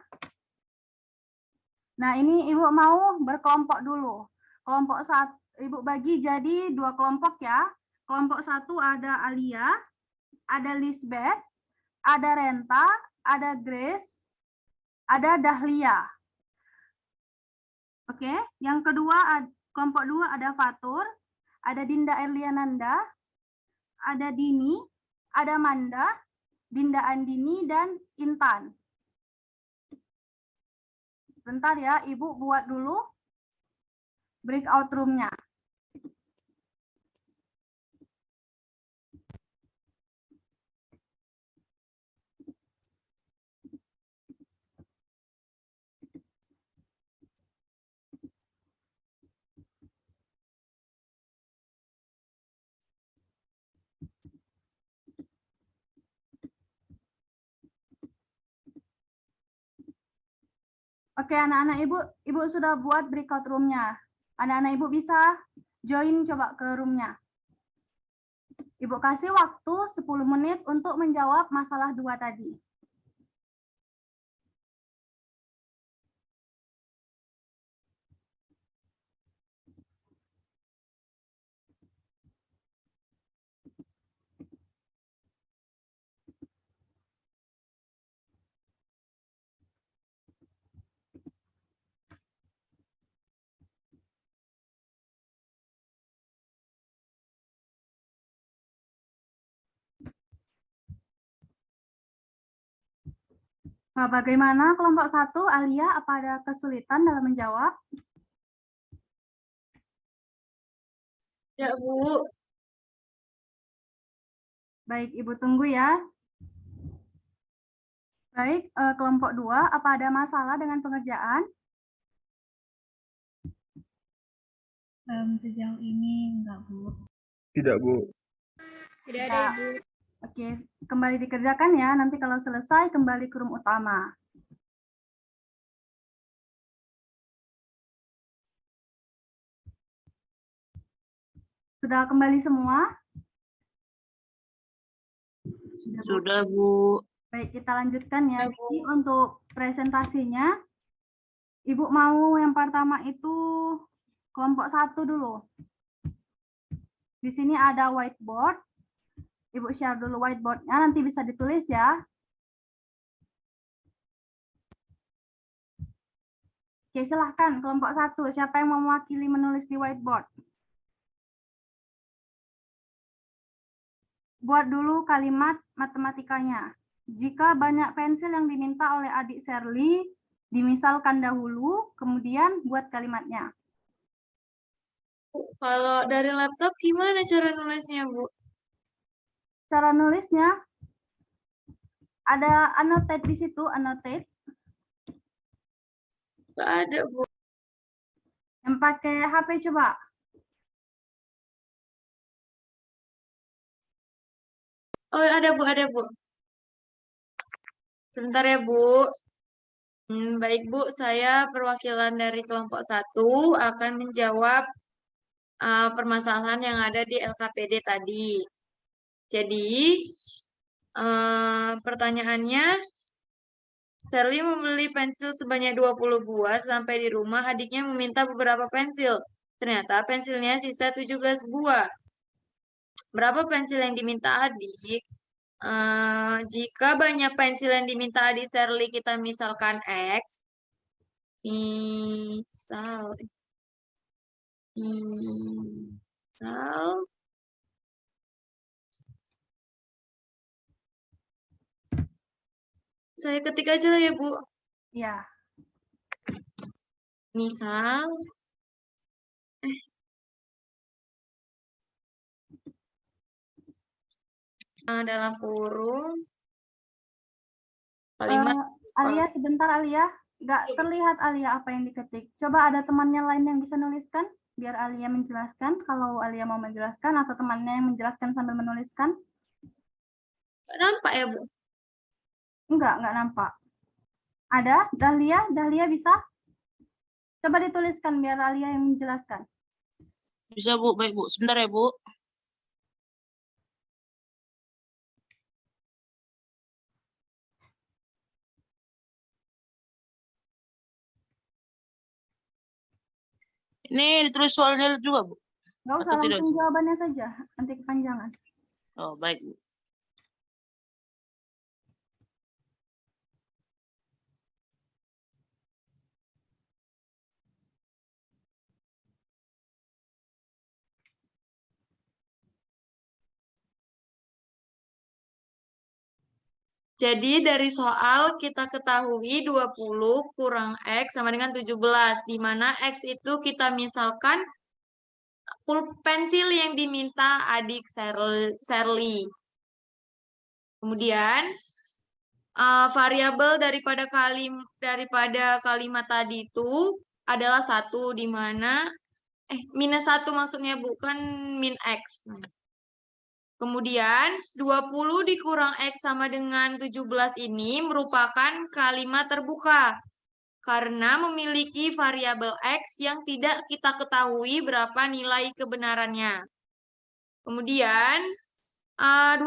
Speaker 1: Nah, ini Ibu mau berkelompok dulu. Kelompok 1, Ibu bagi jadi 2 kelompok ya. Kelompok 1 ada Alia, ada Lisbeth, ada Renta, ada Grace, ada Dahlia. Oke, yang kedua kelompok 2 ada Fatur, ada Dinda Erliananda, ada Dini, ada Manda, Dinda Andini, dan Intan. Bentar ya, Ibu buat dulu breakout room-nya. Oke, anak-anak Ibu sudah buat breakout room-nya. Anak-anak Ibu bisa join coba ke room-nya. Ibu kasih waktu 10 menit untuk menjawab masalah 2 tadi. Nah, bagaimana kelompok 1, Alia, apa ada kesulitan dalam menjawab?
Speaker 2: Ya, Bu.
Speaker 1: Baik, Ibu tunggu ya. Baik, kelompok 2, apa ada masalah dengan pengerjaan?
Speaker 11: Sejauh ini enggak, Bu.
Speaker 3: Tidak, Bu.
Speaker 8: Tidak ada, Ibu.
Speaker 1: Oke, kembali dikerjakan ya. Nanti kalau selesai, kembali ke room utama. Sudah kembali semua?
Speaker 10: Sudah, Bu.
Speaker 1: Baik, kita lanjutkan ya. Jadi untuk presentasinya, Ibu mau yang pertama itu kelompok 1 dulu. Di sini ada whiteboard. Ibu share dulu whiteboard-nya, nanti bisa ditulis ya. Oke, silahkan kelompok 1. Siapa yang mau mewakili menulis di whiteboard? Buat dulu kalimat matematikanya. Jika banyak pensil yang diminta oleh adik Sherly, dimisalkan dahulu, kemudian buat kalimatnya.
Speaker 2: Kalau dari laptop gimana cara nulisnya, Bu?
Speaker 1: Cara nulisnya, ada annotate di situ, annotate.
Speaker 2: Nggak ada, Bu.
Speaker 1: Yang pakai HP coba.
Speaker 2: Oh, ada, Bu, ada, Bu. Sebentar ya, Bu. Baik, Bu. Saya perwakilan dari kelompok 1 akan menjawab permasalahan yang ada di LKPD tadi. Jadi, pertanyaannya, Shirley membeli pensil sebanyak 20 buah. Sampai di rumah, adiknya meminta beberapa pensil. Ternyata pensilnya sisa 17 buah. Berapa pensil yang diminta adik? Jika banyak pensil yang diminta adik Shirley, kita misalkan X. Misal saya ketik aja lah ya, Bu.
Speaker 1: Ya.
Speaker 2: Misal dalam kurung kalimat
Speaker 1: Alia, sebentar Alia. Nggak terlihat Alia apa yang diketik. Coba ada temannya lain yang bisa nuliskan, biar Alia menjelaskan. Kalau Alia mau menjelaskan atau temannya yang menjelaskan sambil menuliskan.
Speaker 2: Nggak nampak ya, Bu?
Speaker 1: Nggak nampak. Ada? Dahlia? Dahlia bisa? Coba dituliskan biar Alia yang menjelaskan.
Speaker 10: Bisa, Bu. Baik, Bu. Sebentar ya, Bu. Ini ditulis soalnya juga, Bu?
Speaker 1: Nggak usah, langsung jawabannya saja. Nanti kepanjangan.
Speaker 10: Oh, baik, Bu.
Speaker 2: Jadi dari soal kita ketahui 20 kurang X sama dengan 17. Di mana X itu kita misalkan pensil yang diminta adik Shirley. Kemudian variabel daripada kalimat tadi itu adalah 1, di mana minus 1 maksudnya, bukan min X. Kemudian 20 dikurang X sama dengan 17 ini merupakan kalimat terbuka karena memiliki variabel X yang tidak kita ketahui berapa nilai kebenarannya. Kemudian 20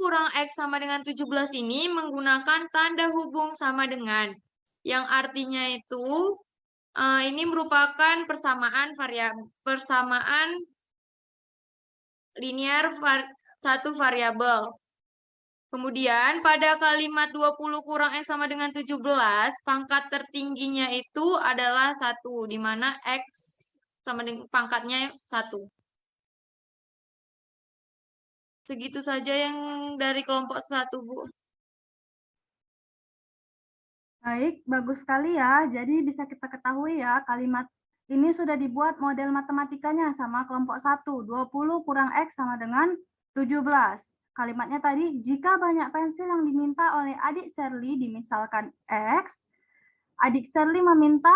Speaker 2: kurang X sama dengan 17 ini menggunakan tanda hubung sama dengan, yang artinya itu ini merupakan persamaan linear satu variabel. Kemudian pada kalimat 20 kurang X sama dengan 17, pangkat tertingginya itu adalah 1, di mana X sama dengan pangkatnya 1. Segitu saja yang dari kelompok 1, Bu.
Speaker 1: Baik, bagus sekali ya. Jadi bisa kita ketahui ya, kalimat ini sudah dibuat model matematikanya sama kelompok 1. 20 kurang X sama dengan 17. Kalimatnya tadi, jika banyak pensil yang diminta oleh adik Shirley, dimisalkan X, adik Shirley meminta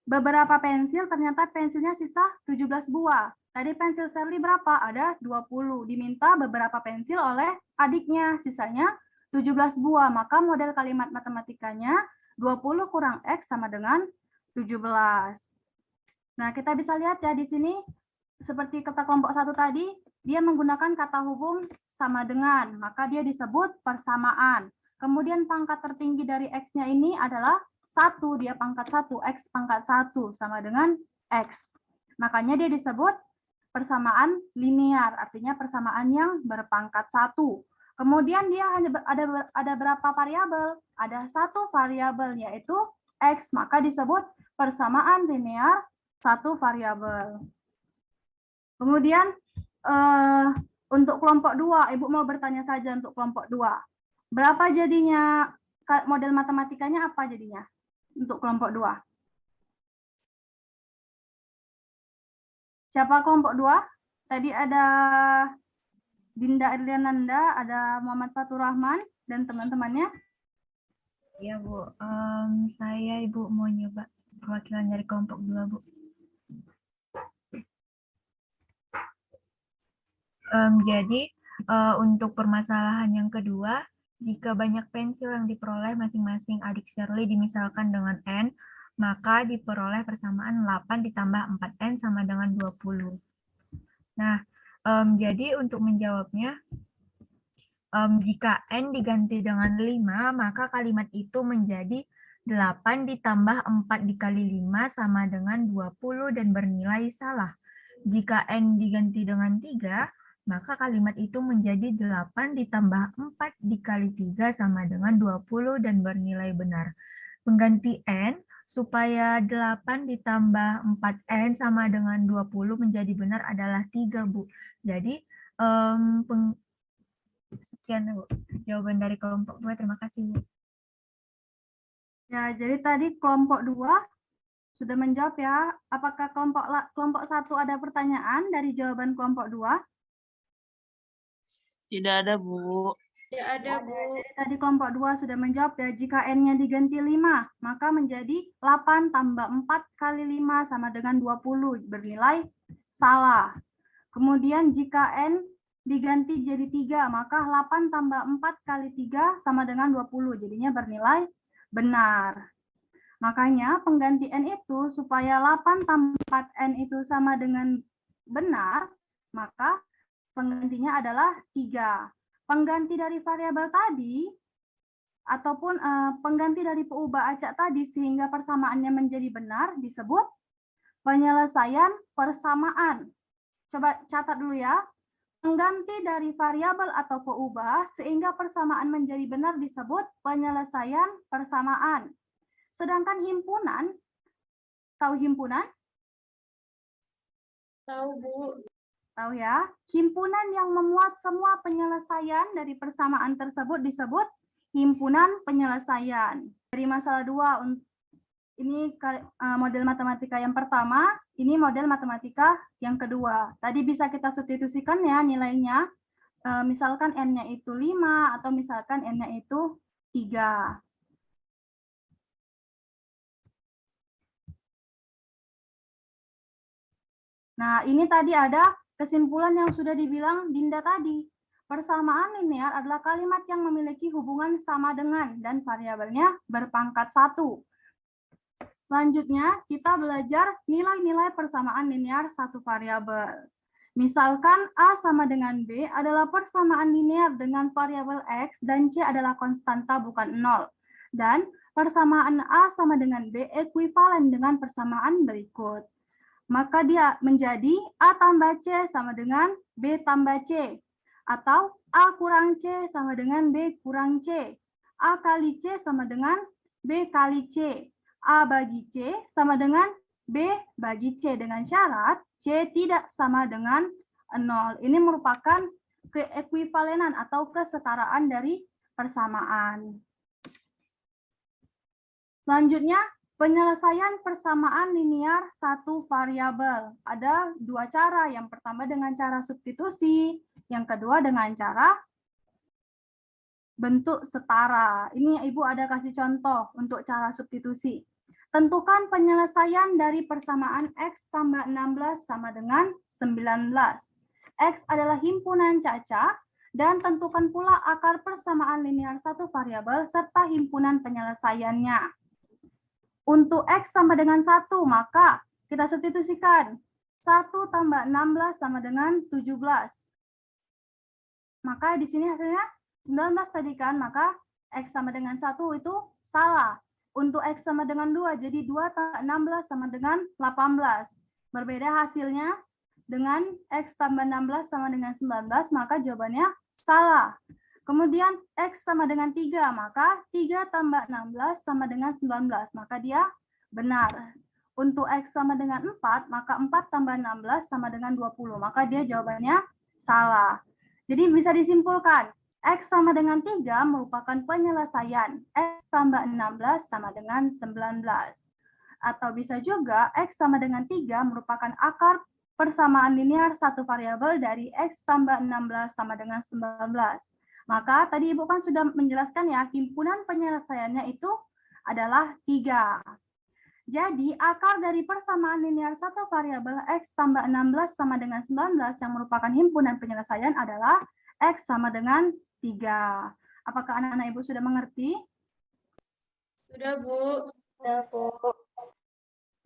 Speaker 1: beberapa pensil, ternyata pensilnya sisa 17 buah. Tadi pensil Shirley berapa? Ada 20. Diminta beberapa pensil oleh adiknya, sisanya 17 buah. Maka model kalimat matematikanya 20 kurang X sama dengan 17. Nah, kita bisa lihat ya di sini, seperti kata kelompok 1 tadi, dia menggunakan kata hubung sama dengan, maka dia disebut persamaan. Kemudian pangkat tertinggi dari X-nya ini adalah 1, dia pangkat 1, X pangkat 1 sama dengan X. Makanya dia disebut persamaan linear, artinya persamaan yang berpangkat 1. Kemudian dia hanya ada berapa variabel? Ada 1 variabel, yaitu X, maka disebut persamaan linear 1 variabel. Kemudian untuk kelompok 2, Ibu mau bertanya saja untuk kelompok 2. Berapa jadinya model matematikanya, apa jadinya untuk kelompok 2? Siapa kelompok 2? Tadi ada Dinda Erliananda, ada Muhammad Fatur Rahman, dan teman-temannya.
Speaker 9: Ya, Bu. Saya, Ibu, mau nyoba perwakilan dari kelompok 2, Bu. Jadi, untuk permasalahan yang kedua, jika banyak pensil yang diperoleh masing-masing adik Shirley dimisalkan dengan N, maka diperoleh persamaan 8 ditambah 4N sama dengan 20. Nah, jadi untuk menjawabnya,
Speaker 11: Jika N diganti dengan 5, maka kalimat itu menjadi 8 ditambah 4 dikali 5 sama dengan 20 dan bernilai salah. Jika N diganti dengan 3, maka kalimat itu menjadi 8 ditambah 4 dikali 3 sama dengan 20 dan bernilai benar. Pengganti N supaya 8 ditambah 4N sama dengan 20 menjadi benar adalah 3, Bu. Jadi, sekian Bu, jawaban dari kelompok 2. Terima kasih, Bu.
Speaker 1: Ya, jadi tadi kelompok 2 sudah menjawab ya. Apakah kelompok 1 ada pertanyaan dari jawaban kelompok 2?
Speaker 10: Tidak ada, Bu.
Speaker 8: Tidak ada, Bu.
Speaker 1: Jadi tadi kelompok 2 sudah menjawab ya. Jika N-nya diganti 5, maka menjadi 8 tambah 4 kali 5 sama dengan 20. Bernilai salah. Kemudian jika N diganti jadi 3, maka 8 tambah 4 kali 3 sama dengan 20. Jadinya bernilai benar. Makanya pengganti N itu supaya 8 tambah 4N itu sama dengan benar, maka penggantinya adalah 3. Pengganti dari variabel tadi, ataupun pengganti dari peubah acak tadi sehingga persamaannya menjadi benar disebut penyelesaian persamaan. Coba catat dulu ya. Pengganti dari variabel atau peubah sehingga persamaan menjadi benar disebut penyelesaian persamaan. Sedangkan himpunan, tahu himpunan?
Speaker 8: Tahu, Bu.
Speaker 1: Tahu ya? Himpunan yang memuat semua penyelesaian dari persamaan tersebut disebut himpunan penyelesaian. Dari masalah 2, ini model matematika yang pertama, ini model matematika yang kedua. Tadi bisa kita substitusikan ya nilainya. Misalkan N-nya itu 5 atau misalkan N-nya itu 3. Nah, ini tadi ada kesimpulan yang sudah dibilang Dinda tadi. Persamaan linear adalah kalimat yang memiliki hubungan sama dengan dan variabelnya berpangkat 1. Selanjutnya, kita belajar nilai-nilai persamaan linear satu variabel. Misalkan A sama dengan B adalah persamaan linear dengan variabel X dan C adalah konstanta bukan 0. Dan persamaan A sama dengan B ekuivalen dengan persamaan berikut. Maka dia menjadi A tambah C sama dengan B tambah C. Atau A kurang C sama dengan B kurang C. A kali C sama dengan B kali C. A bagi C sama dengan B bagi C dengan syarat C tidak sama dengan 0. Ini merupakan keekuivalenan atau kesetaraan dari persamaan. Selanjutnya, penyelesaian persamaan linear satu variabel. Ada 2 cara. Yang pertama dengan cara substitusi, yang kedua dengan cara bentuk setara. Ini Ibu ada kasih contoh untuk cara substitusi. Tentukan penyelesaian dari persamaan X tambah 16 sama dengan 19. X adalah himpunan Caca, dan tentukan pula akar persamaan linear satu variabel serta himpunan penyelesaiannya. Untuk X sama dengan 1, maka kita substitusikan. 1 tambah 16 sama dengan 17. Maka di sini hasilnya 19 tadi kan, maka X sama dengan 1 itu salah. Untuk X sama dengan 2, jadi 2 tambah 16 sama dengan 18. Berbeda hasilnya dengan X tambah 16 sama dengan 19, maka jawabannya salah. Kemudian X sama dengan 3, maka 3 tambah 16 sama dengan 19, maka dia benar. Untuk X sama dengan 4, maka 4 tambah 16 sama dengan 20, maka dia jawabannya salah. Jadi bisa disimpulkan, X sama dengan 3 merupakan penyelesaian. X tambah 16 sama dengan 19. Atau bisa juga X sama dengan 3 merupakan akar persamaan linear satu variabel dari X tambah 16 sama dengan 19. Maka tadi Ibu kan sudah menjelaskan ya, himpunan penyelesaiannya itu adalah 3. Jadi akar dari persamaan linear satu variabel X tambah 16 sama dengan 19 yang merupakan himpunan penyelesaian adalah X sama dengan 3. Apakah anak-anak Ibu sudah mengerti?
Speaker 8: Sudah, Bu. Sudah, Bu.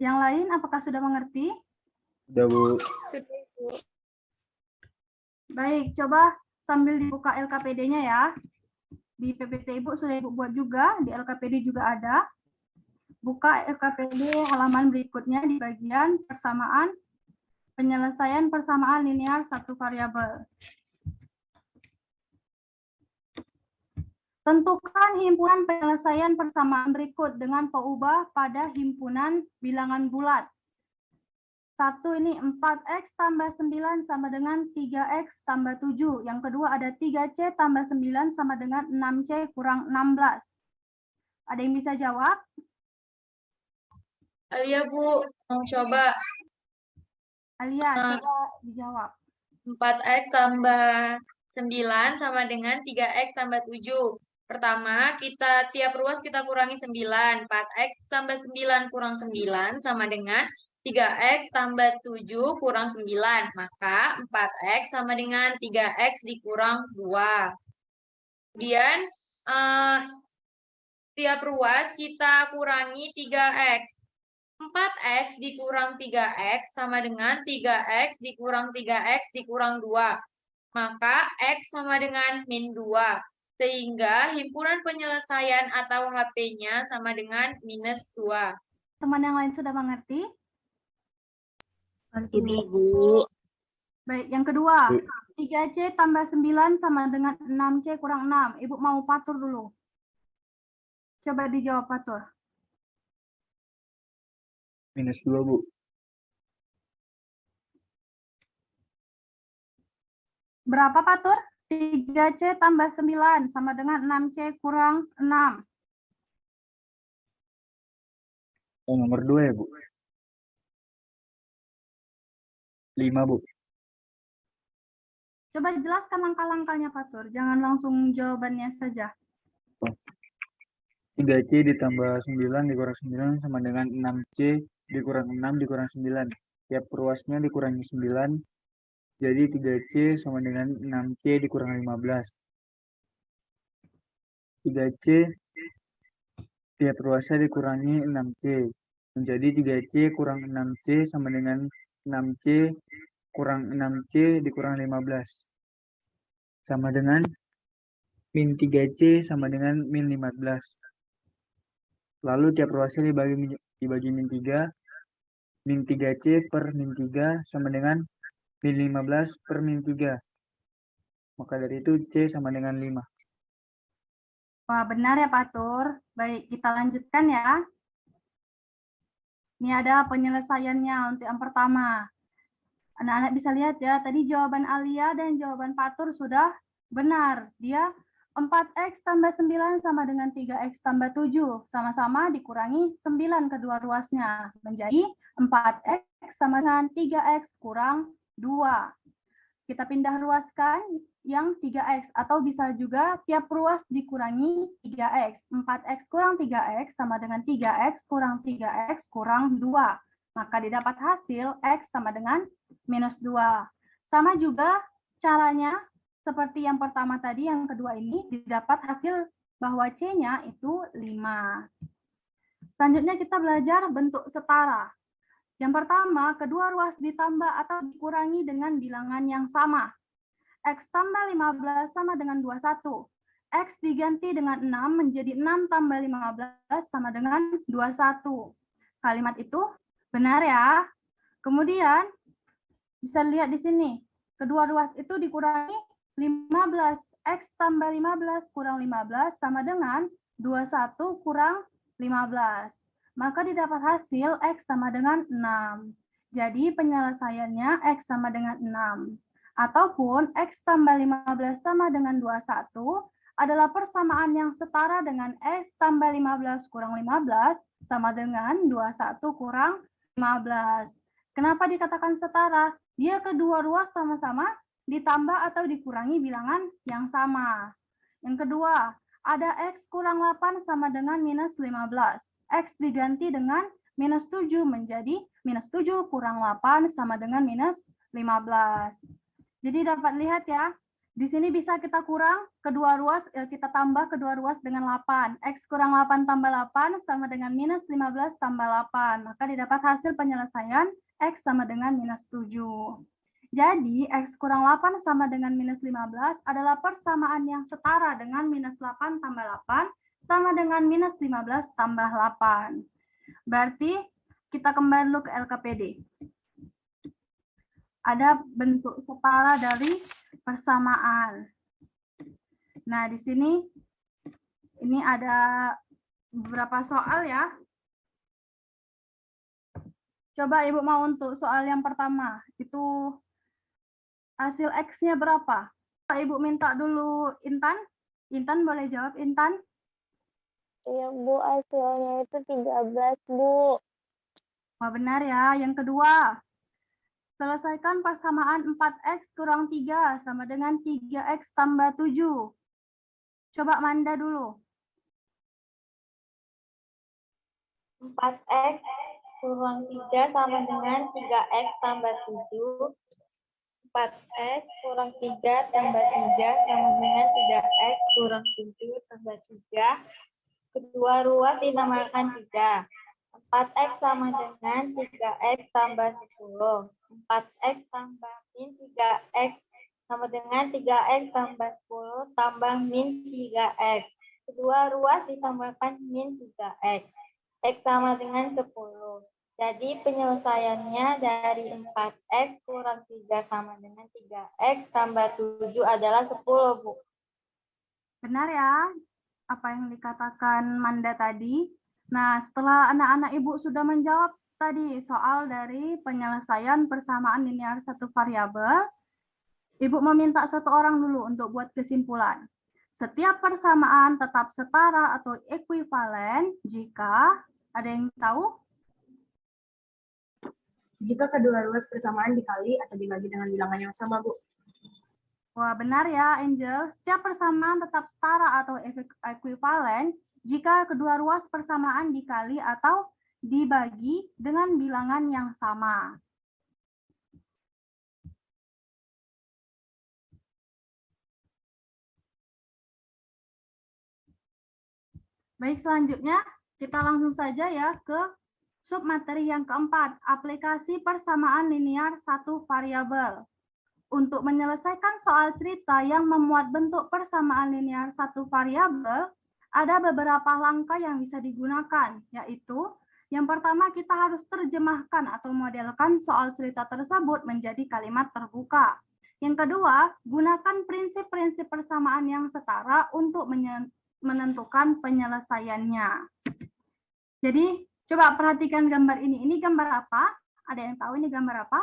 Speaker 1: Yang lain apakah sudah mengerti?
Speaker 3: Sudah, Bu.
Speaker 8: Sudah, Bu.
Speaker 1: Baik, coba sambil dibuka LKPD-nya ya. Di PPT Ibu sudah Ibu buat juga, di LKPD juga ada. Buka LKPD halaman berikutnya di bagian persamaan, penyelesaian persamaan linear satu variabel. Tentukan himpunan penyelesaian persamaan berikut dengan peubah pada himpunan bilangan bulat. 1 ini 4X tambah 9 sama dengan 3X tambah 7. Yang kedua ada 3C tambah 9 sama dengan 6C kurang 16. Ada yang bisa jawab?
Speaker 2: Alia, Bu, mau coba.
Speaker 1: Alia, coba dijawab.
Speaker 2: 4X tambah 9 sama dengan 3X tambah 7. Pertama, kita tiap ruas kita kurangi 9. 4X tambah 9 kurang 9 sama dengan 3X tambah 7 kurang 9. Maka 4X sama dengan 3X dikurang 2. Kemudian, tiap ruas kita kurangi 3X. 4X dikurang 3X sama dengan 3X dikurang 3X dikurang 2. Maka X sama dengan min 2. Sehingga himpunan penyelesaian atau HP-nya sama dengan minus 2.
Speaker 1: Teman yang lain sudah mengerti?
Speaker 10: Sudah, Bu.
Speaker 1: Baik, yang kedua. 3C tambah 9 sama dengan 6C kurang 6. Ibu mau patur dulu. Coba dijawab patur.
Speaker 3: Minus 2, Bu.
Speaker 1: Berapa patur? 3C tambah 9 sama dengan 6C kurang 6.
Speaker 3: Oh, nomor 2 ya, Bu. 5, Bu.
Speaker 1: Coba jelaskan langkah-langkahnya patur. Jangan langsung jawabannya saja.
Speaker 3: 3C ditambah 9 dikurang 9 sama dengan 6C dikurang 6 dikurang 9. Tiap ruasnya dikurangi 9. Jadi 3C sama dengan 6C dikurang 15. 3C tiap ruasnya dikurangi 6C. Menjadi 3C kurang 6C sama dengan 6C kurang 6C dikurang 15. Sama dengan min 3C sama dengan min 15. Lalu tiap ruasnya dibagi min 3. Min 3C per min 3 sama dengan min 15 per min 3. Maka dari itu C sama dengan 5.
Speaker 1: Wah, benar ya, Patur. Baik, kita lanjutkan ya. Ini ada penyelesaiannya untuk yang pertama. Anak-anak bisa lihat ya, tadi jawaban Alia dan jawaban Patur sudah benar. Dia 4X tambah 9 sama dengan 3X tambah 7. Sama-sama dikurangi 9 kedua ruasnya. Menjadi 4X sama dengan 3X kurang 2. Kita pindah ruaskan yang 3X. Atau bisa juga tiap ruas dikurangi 3X. 4X kurang 3X sama dengan 3X kurang 3X kurang 2. Maka didapat hasil X sama dengan minus 2. Sama juga caranya seperti yang pertama tadi, yang kedua ini didapat hasil bahwa C-nya itu 5. Selanjutnya kita belajar bentuk setara. Yang pertama, kedua ruas ditambah atau dikurangi dengan bilangan yang sama. X tambah 15 sama dengan 21. X diganti dengan 6 menjadi 6 tambah 15 sama dengan 21. Kalimat itu benar ya. Kemudian bisa lihat di sini. Kedua ruas itu dikurangi 15. X tambah 15 kurang 15 sama dengan 21 kurang 15. Maka didapat hasil X sama dengan 6. Jadi penyelesaiannya X sama dengan 6. Ataupun X tambah 15 sama dengan 21 adalah persamaan yang setara dengan X tambah 15 kurang 15 sama dengan 21 kurang 15. Kenapa dikatakan setara? Dia kedua ruas sama-sama ditambah atau dikurangi bilangan yang sama. Yang kedua, ada X kurang 8 sama dengan minus 15. X diganti dengan minus 7 menjadi minus 7 kurang 8 sama dengan minus 15. Jadi dapat lihat ya, di sini bisa kita kurang kedua ruas, kita tambah kedua ruas dengan 8. X kurang 8 tambah 8 sama dengan minus 15 tambah 8. Maka didapat hasil penyelesaian X sama dengan minus 7. Jadi, X kurang 8 sama dengan minus 15 adalah persamaan yang setara dengan minus 8 tambah 8 sama dengan minus 15 tambah 8. Berarti kita kembali dulu ke LKPD. Ada bentuk setara dari persamaan. Nah, di sini ini ada beberapa soal ya. Coba Ibu mau untuk soal yang pertama, itu hasil X-nya berapa? Ibu minta dulu Intan. Intan boleh jawab, Intan?
Speaker 5: Iya, Bu, hasilnya itu 13, Bu.
Speaker 1: Wah, benar ya. Yang kedua, selesaikan persamaan 4X kurang 3 sama dengan 3X tambah 7. Coba Manda dulu.
Speaker 8: 4X kurang 3 sama dengan 3X tambah 7. 4X kurang 3 tambah 3 sama dengan 3X kurang 7 tambah 3. Kedua ruas dinamakan 3. 4X sama dengan 3X tambah 10. 4X tambah min 3X sama dengan 3X tambah 10 tambah min 3X. Kedua ruas ditambahkan min 3X. X sama dengan 10. Jadi penyelesaiannya dari 4X kurang 3 sama dengan 3X tambah 7 adalah 10, Bu.
Speaker 1: Benar ya, apa yang dikatakan Manda tadi. Nah, setelah anak-anak Ibu sudah menjawab tadi soal dari penyelesaian persamaan linear satu variabel, Ibu meminta satu orang dulu untuk buat kesimpulan. Setiap persamaan tetap setara atau ekuivalen jika, ada yang tahu?
Speaker 6: Jika kedua ruas persamaan dikali atau dibagi dengan bilangan yang sama, Bu.
Speaker 1: Wah, benar ya, Angel. Setiap persamaan tetap setara atau ekuivalen jika kedua ruas persamaan dikali atau dibagi dengan bilangan yang sama. Baik, selanjutnya kita langsung saja ya ke submateri yang keempat, aplikasi persamaan linear satu variabel. Untuk menyelesaikan soal cerita yang memuat bentuk persamaan linear satu variabel, ada beberapa langkah yang bisa digunakan, yaitu yang pertama kita harus terjemahkan atau modelkan soal cerita tersebut menjadi kalimat terbuka. Yang kedua, gunakan prinsip-prinsip persamaan yang setara untuk menentukan penyelesaiannya. Jadi, coba perhatikan gambar ini. Ini gambar apa? Ada yang tahu ini gambar apa?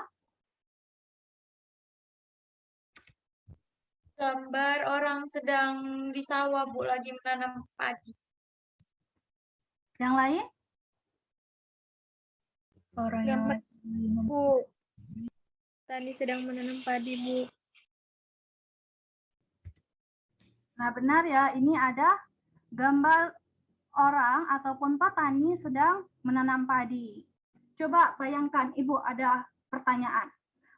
Speaker 2: Gambar orang sedang di sawah, Bu, lagi menanam padi.
Speaker 1: Yang lain?
Speaker 11: Orang
Speaker 8: Gambar
Speaker 11: yang
Speaker 8: Bu. Tani sedang menanam padi, Bu.
Speaker 1: Nah, benar ya. Ini ada gambar orang ataupun petani sedang menanam padi. Coba bayangkan, Ibu, ada pertanyaan.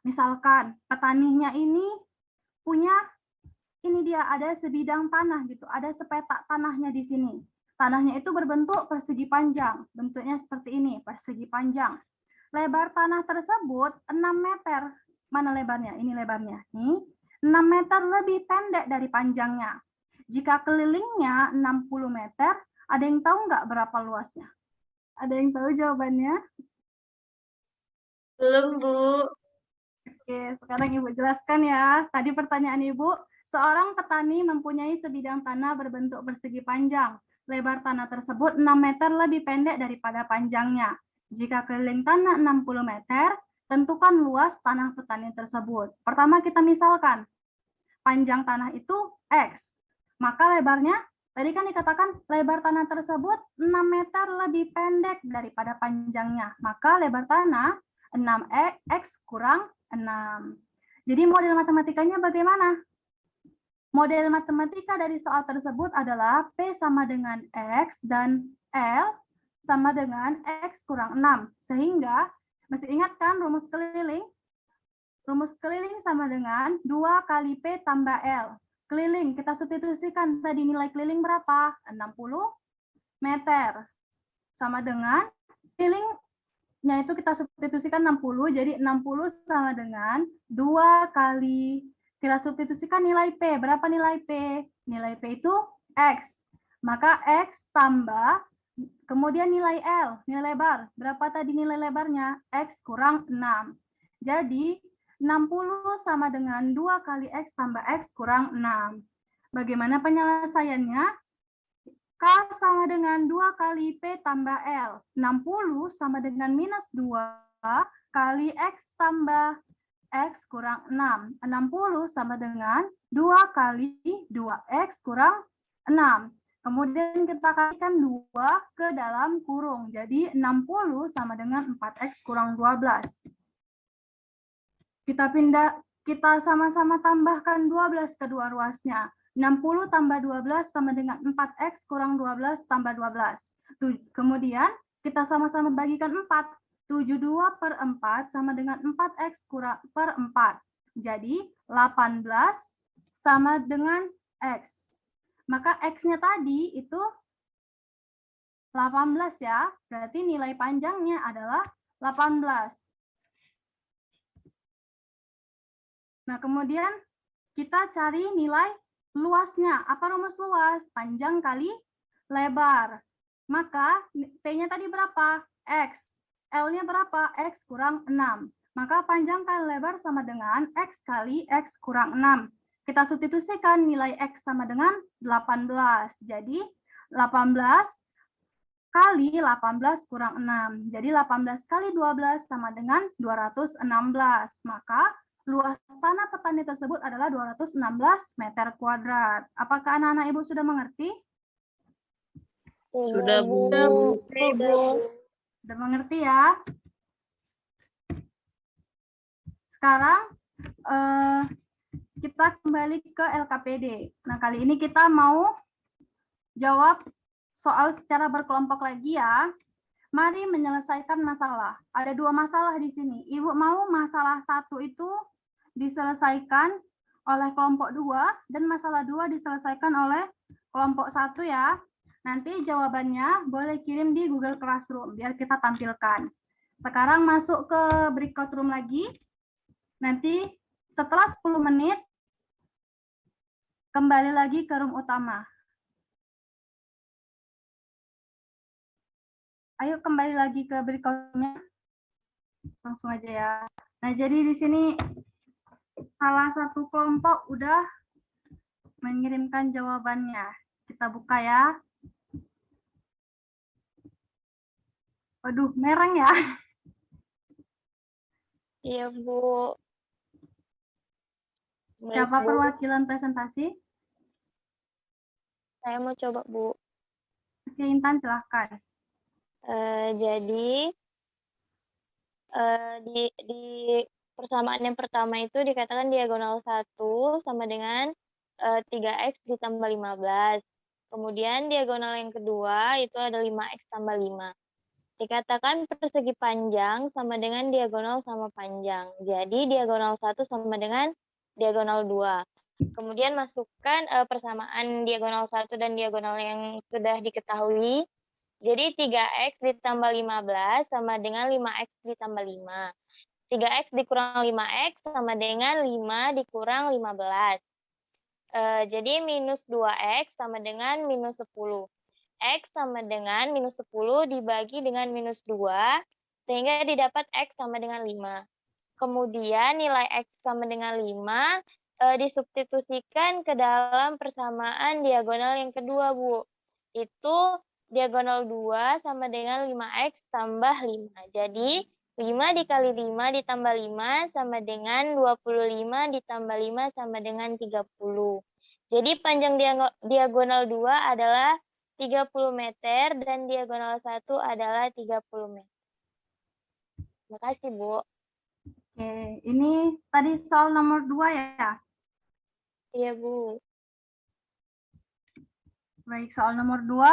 Speaker 1: Misalkan petaninya ini punya, ini dia ada sebidang tanah gitu, ada sepetak tanahnya di sini. Tanahnya itu berbentuk persegi panjang, bentuknya seperti ini, persegi panjang. Lebar tanah tersebut 6 meter. Mana lebarnya? Ini lebarnya. Nih, 6 meter lebih pendek dari panjangnya. Jika kelilingnya 60 meter, ada yang tahu nggak berapa luasnya? Ada yang tahu jawabannya?
Speaker 2: Belum, Bu.
Speaker 1: Oke, sekarang Ibu jelaskan ya. Tadi pertanyaan Ibu, seorang petani mempunyai sebidang tanah berbentuk persegi panjang. Lebar tanah tersebut 6 meter lebih pendek daripada panjangnya. Jika keliling tanah 60 meter, tentukan luas tanah petani tersebut. Pertama kita misalkan, panjang tanah itu X. Maka lebarnya, tadi kan dikatakan lebar tanah tersebut 6 meter lebih pendek daripada panjangnya. Maka lebar tanah 6X kurang 6. Jadi model matematikanya bagaimana? Model matematika dari soal tersebut adalah P sama dengan X dan L sama dengan X kurang 6. Sehingga, masih ingat kan rumus keliling? Rumus keliling sama dengan 2 kali P tambah L. Keliling, kita substitusikan tadi nilai keliling berapa? 60 meter. Sama dengan keliling nya itu kita substitusikan 60, jadi 60 sama dengan 2 kali, kita substitusikan nilai P. Berapa nilai P? Nilai P itu X. Maka X tambah, kemudian nilai L, nilai lebar. Berapa tadi nilai lebarnya? X kurang 6. Jadi 60 sama dengan 2 kali X tambah X kurang 6. Bagaimana penyelesaiannya? K sama dengan 2 kali P tambah L. 60 sama dengan minus 2 kali X tambah X kurang 6. 60 sama dengan 2 kali 2X kurang 6. Kemudian kita kalikan 2 ke dalam kurung. Jadi 60 sama dengan 4X kurang 12. Kita sama-sama tambahkan 12 kedua ruasnya. 60 tambah 12 sama dengan 4X kurang 12 tambah 12. Kemudian kita sama-sama bagikan 4. 72 per 4 sama dengan 4X kurang per 4. Jadi 18 sama dengan X. Maka X-nya tadi itu 18 ya. Berarti nilai panjangnya adalah 18. Nah, kemudian kita cari nilai luasnya. Apa rumus luas? Panjang kali lebar. Maka P-nya tadi berapa? X. L-nya berapa? X kurang 6. Maka panjang kali lebar sama dengan X kali X kurang 6. Kita substitusikan nilai X sama dengan 18. Jadi 18 kali 18 kurang 6. Jadi 18 kali 12 sama dengan 216. Maka luas tanah petani tersebut adalah 216 meter kuadrat. Apakah anak-anak Ibu sudah mengerti?
Speaker 10: Sudah, Bu.
Speaker 1: Sudah mengerti ya? Sekarang kita kembali ke LKPD. Nah, kali ini kita mau jawab soal secara berkelompok lagi ya. Mari menyelesaikan masalah. Ada 2 masalah di sini. Ibu mau masalah 1 itu diselesaikan oleh kelompok 2 dan masalah 2 diselesaikan oleh kelompok 1 ya. Nanti jawabannya boleh kirim di Google Classroom biar kita tampilkan. Sekarang masuk ke breakout room lagi. Nanti setelah 10 menit kembali lagi ke room utama. Ayo kembali lagi ke breakout-nya. Langsung aja ya. Nah, jadi di sini salah satu kelompok udah mengirimkan jawabannya. Kita buka ya. Waduh, mereng ya.
Speaker 5: Iya, Bu.
Speaker 1: Siapa perwakilan presentasi?
Speaker 5: Saya mau coba, Bu.
Speaker 1: Oke, Intan silahkan.
Speaker 5: Jadi di persamaan yang pertama itu dikatakan diagonal 1 sama dengan 3X ditambah 15. Kemudian diagonal yang kedua itu ada 5X tambah 5. Dikatakan persegi panjang sama dengan diagonal sama panjang. Jadi diagonal 1 sama dengan diagonal 2. Kemudian masukkan persamaan diagonal 1 dan diagonal yang sudah diketahui. Jadi 3X ditambah 15 sama dengan 5X ditambah 5. 3X dikurang 5X sama dengan 5 dikurang 15. Jadi minus 2X sama dengan minus 10. X sama dengan minus 10 dibagi dengan minus 2, sehingga didapat X sama dengan 5. Kemudian nilai X sama dengan 5 disubstitusikan ke dalam persamaan diagonal yang kedua, Bu. Itu diagonal 2 sama dengan 5X tambah 5. Jadi 5 dikali 5 ditambah 5 sama dengan 25 ditambah 5 sama dengan 30. Jadi panjang diagonal 2 adalah 30 meter dan diagonal 1 adalah 30 meter. Terima kasih, Bu.
Speaker 1: Oke, ini tadi soal nomor 2 ya?
Speaker 5: Iya, Bu.
Speaker 1: Baik, soal nomor 2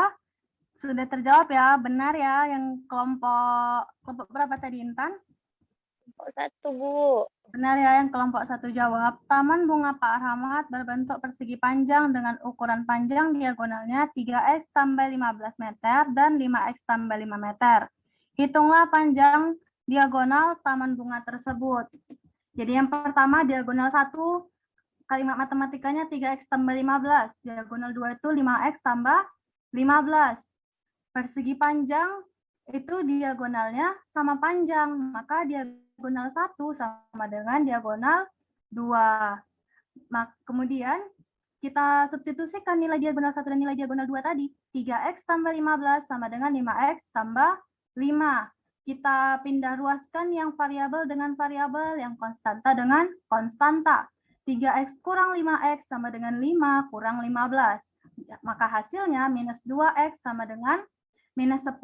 Speaker 1: sudah terjawab ya, benar ya, yang kelompok berapa tadi, Intan?
Speaker 5: Kelompok 1, Bu.
Speaker 1: Benar ya, yang kelompok 1 jawab. Taman bunga Pak Rahmat berbentuk persegi panjang dengan ukuran panjang diagonalnya 3X tambah 15 meter dan 5X tambah 5 meter. Hitunglah panjang diagonal taman bunga tersebut. Jadi yang pertama diagonal 1, kalimat matematikanya 3x tambah 15. Diagonal 2 itu 5x tambah 15. Persegi panjang itu diagonalnya sama panjang, maka diagonal 1 sama dengan diagonal 2. Kemudian kita substitusikan nilai diagonal 1 dan nilai diagonal 2 tadi. 3x tambah 15 sama dengan 5x tambah 5. Kita pindah ruaskan yang variabel dengan variabel, yang konstanta dengan konstanta. 3x kurang 5x sama dengan 5 kurang 15. Maka hasilnya minus 2x sama dengan minus 10.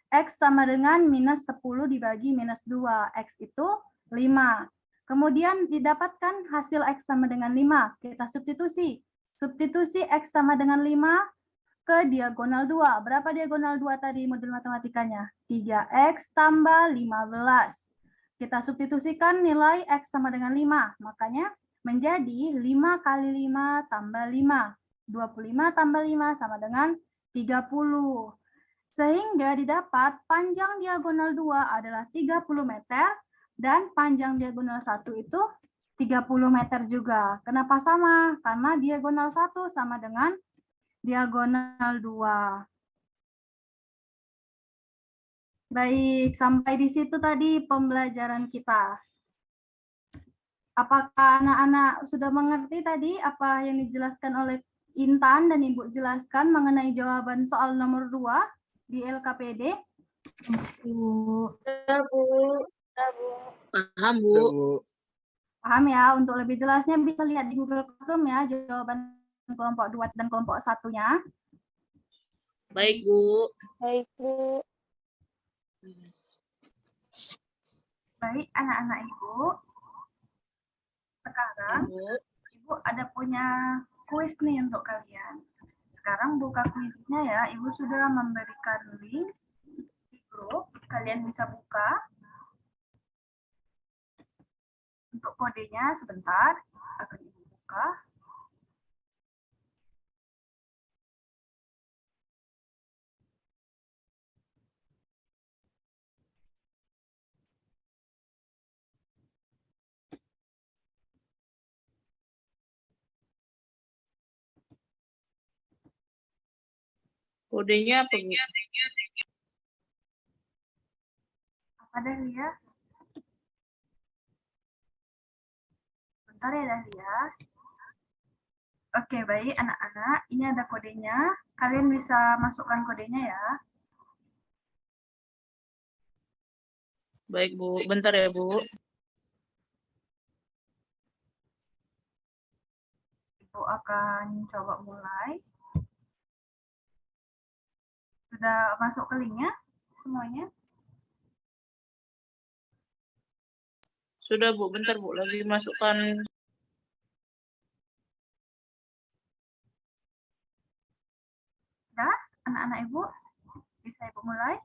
Speaker 1: X sama dengan minus 10 dibagi minus 2. X itu 5. Kemudian didapatkan hasil X sama dengan 5. Kita substitusi. Substitusi X sama dengan 5 ke diagonal 2. Berapa diagonal 2 tadi modul matematikanya? 3X tambah 15. Kita substitusikan nilai X sama dengan 5. Makanya menjadi 5 kali 5 tambah 5. 25 tambah 5 sama dengan 30. Sehingga didapat panjang diagonal 2 adalah 30 meter dan panjang diagonal 1 itu 30 meter juga. Kenapa sama? Karena diagonal 1 sama dengan diagonal 2. Baik, sampai di situ tadi pembelajaran kita. Apakah anak-anak sudah mengerti tadi apa yang dijelaskan oleh Intan dan Ibu jelaskan mengenai jawaban soal nomor 2 di LKPD?
Speaker 2: Bu.
Speaker 10: Paham, Bu.
Speaker 1: Paham ya, untuk lebih jelasnya bisa lihat di Google Classroom ya, jawaban kelompok 2 dan kelompok 1-nya.
Speaker 10: Baik, Bu.
Speaker 8: Baik, Bu.
Speaker 1: Baik, anak-anak Ibu. Sekarang, Ibu ada punya kuis nih untuk kalian. Sekarang buka kuisnya ya, Ibu sudah memberikan link di grup, kalian bisa buka. Untuk kodenya sebentar, akan Ibu buka.
Speaker 10: Kodenya apa, Bu?
Speaker 1: Apa Dahlia? Bentar ya Dahlia. Oke, baik anak-anak. Ini ada kodenya. Kalian bisa masukkan kodenya ya.
Speaker 10: Baik, Bu. Bentar ya, Bu.
Speaker 1: Ibu akan coba mulai. Sudah masuk ke linknya semuanya?
Speaker 10: Sudah, Bu. Bentar, Bu. Lagi masukkan.
Speaker 1: Sudah, anak-anak Ibu? Bisa Ibu mulai?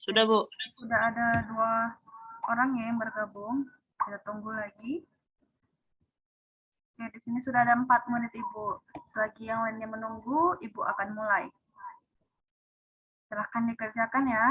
Speaker 10: Sudah, Bu.
Speaker 1: Sudah ada 2 orang ya yang bergabung. Kita tunggu lagi. Oke, di sini sudah ada 4 menit Ibu. Selagi yang lainnya menunggu, Ibu akan mulai. Silahkan dikerjakan ya.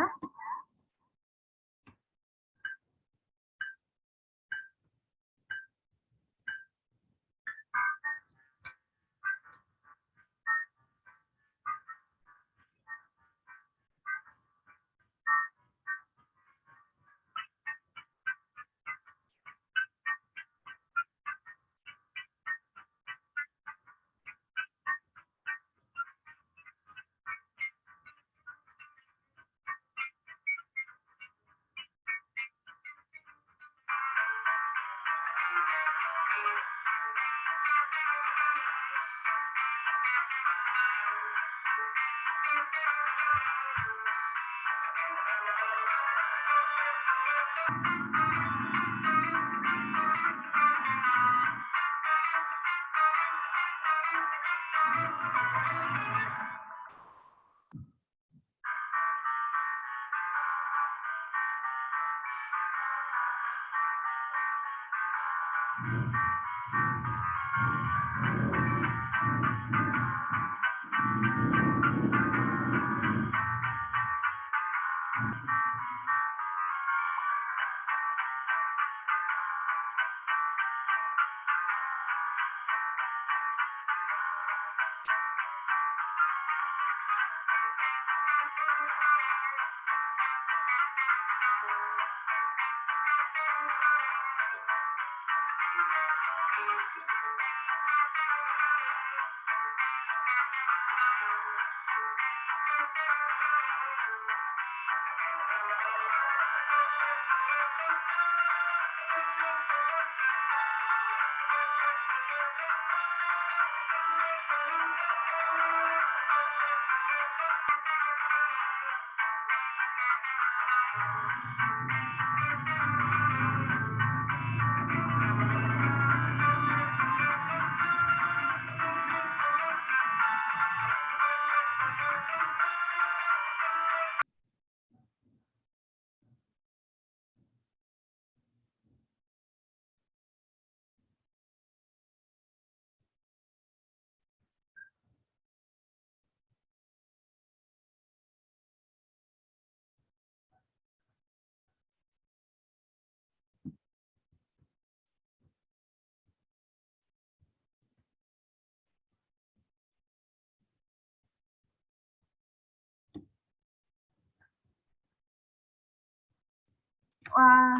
Speaker 1: Wah,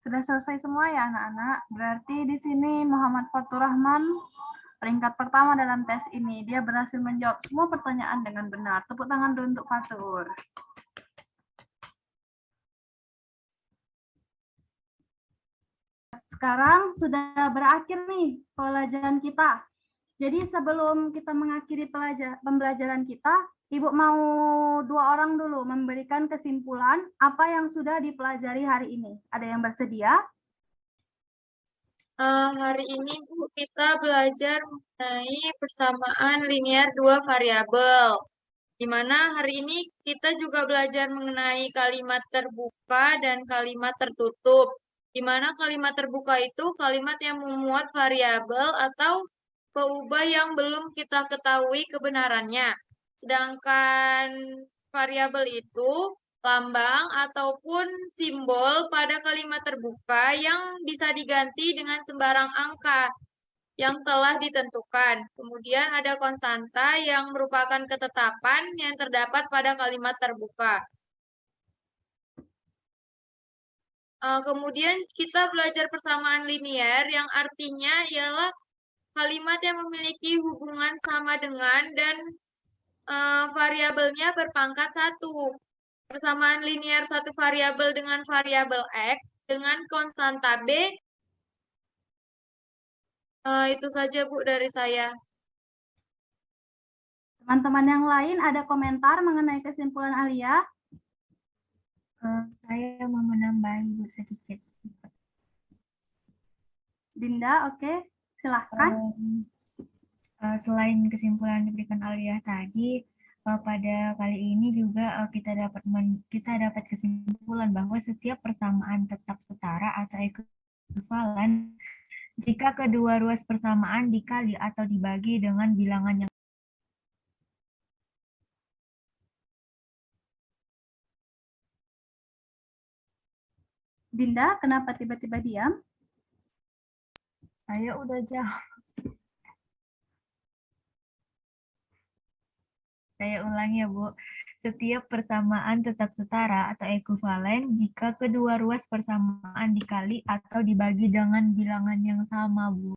Speaker 1: sudah selesai semua ya anak-anak. Berarti di sini Muhammad Fatur Rahman peringkat pertama dalam tes ini. Dia berhasil menjawab semua pertanyaan dengan benar. Tepuk tangan dulu untuk Fatur. Sekarang sudah berakhir nih pelajaran kita. Jadi sebelum kita mengakhiri pembelajaran kita, Ibu mau 2 orang dulu memberikan kesimpulan apa yang sudah dipelajari hari ini. Ada yang bersedia?
Speaker 2: Hari ini Bu, kita belajar mengenai persamaan linear 2 variabel. Di mana hari ini kita juga belajar mengenai kalimat terbuka dan kalimat tertutup. Di mana kalimat terbuka itu kalimat yang memuat variabel atau peubah yang belum kita ketahui kebenarannya. Sedangkan variabel itu lambang ataupun simbol pada kalimat terbuka yang bisa diganti dengan sembarang angka yang telah ditentukan. Kemudian ada konstanta yang merupakan ketetapan yang terdapat pada kalimat terbuka. Kemudian kita belajar persamaan linear yang artinya ialah kalimat yang memiliki hubungan sama dengan dan variabelnya berpangkat 1. Persamaan linear satu variabel dengan variabel X dengan konstanta B. Itu saja Bu dari saya.
Speaker 1: Teman-teman yang lain ada komentar mengenai kesimpulan Alia?
Speaker 11: Saya mau menambahi Bu sedikit.
Speaker 1: Dinda, oke. Silahkan.
Speaker 11: Selain kesimpulan diberikan Alia tadi, pada kali ini juga kita dapat kesimpulan bahwa setiap persamaan tetap setara atau ekuivalen jika kedua ruas persamaan dikali atau dibagi dengan bilangan yang
Speaker 1: Dinda, kenapa tiba-tiba diam?
Speaker 11: Saya udah jawab. Saya ulangi ya, Bu. Setiap persamaan tetap setara atau ekuivalen jika kedua ruas persamaan dikali atau dibagi dengan bilangan yang sama, Bu.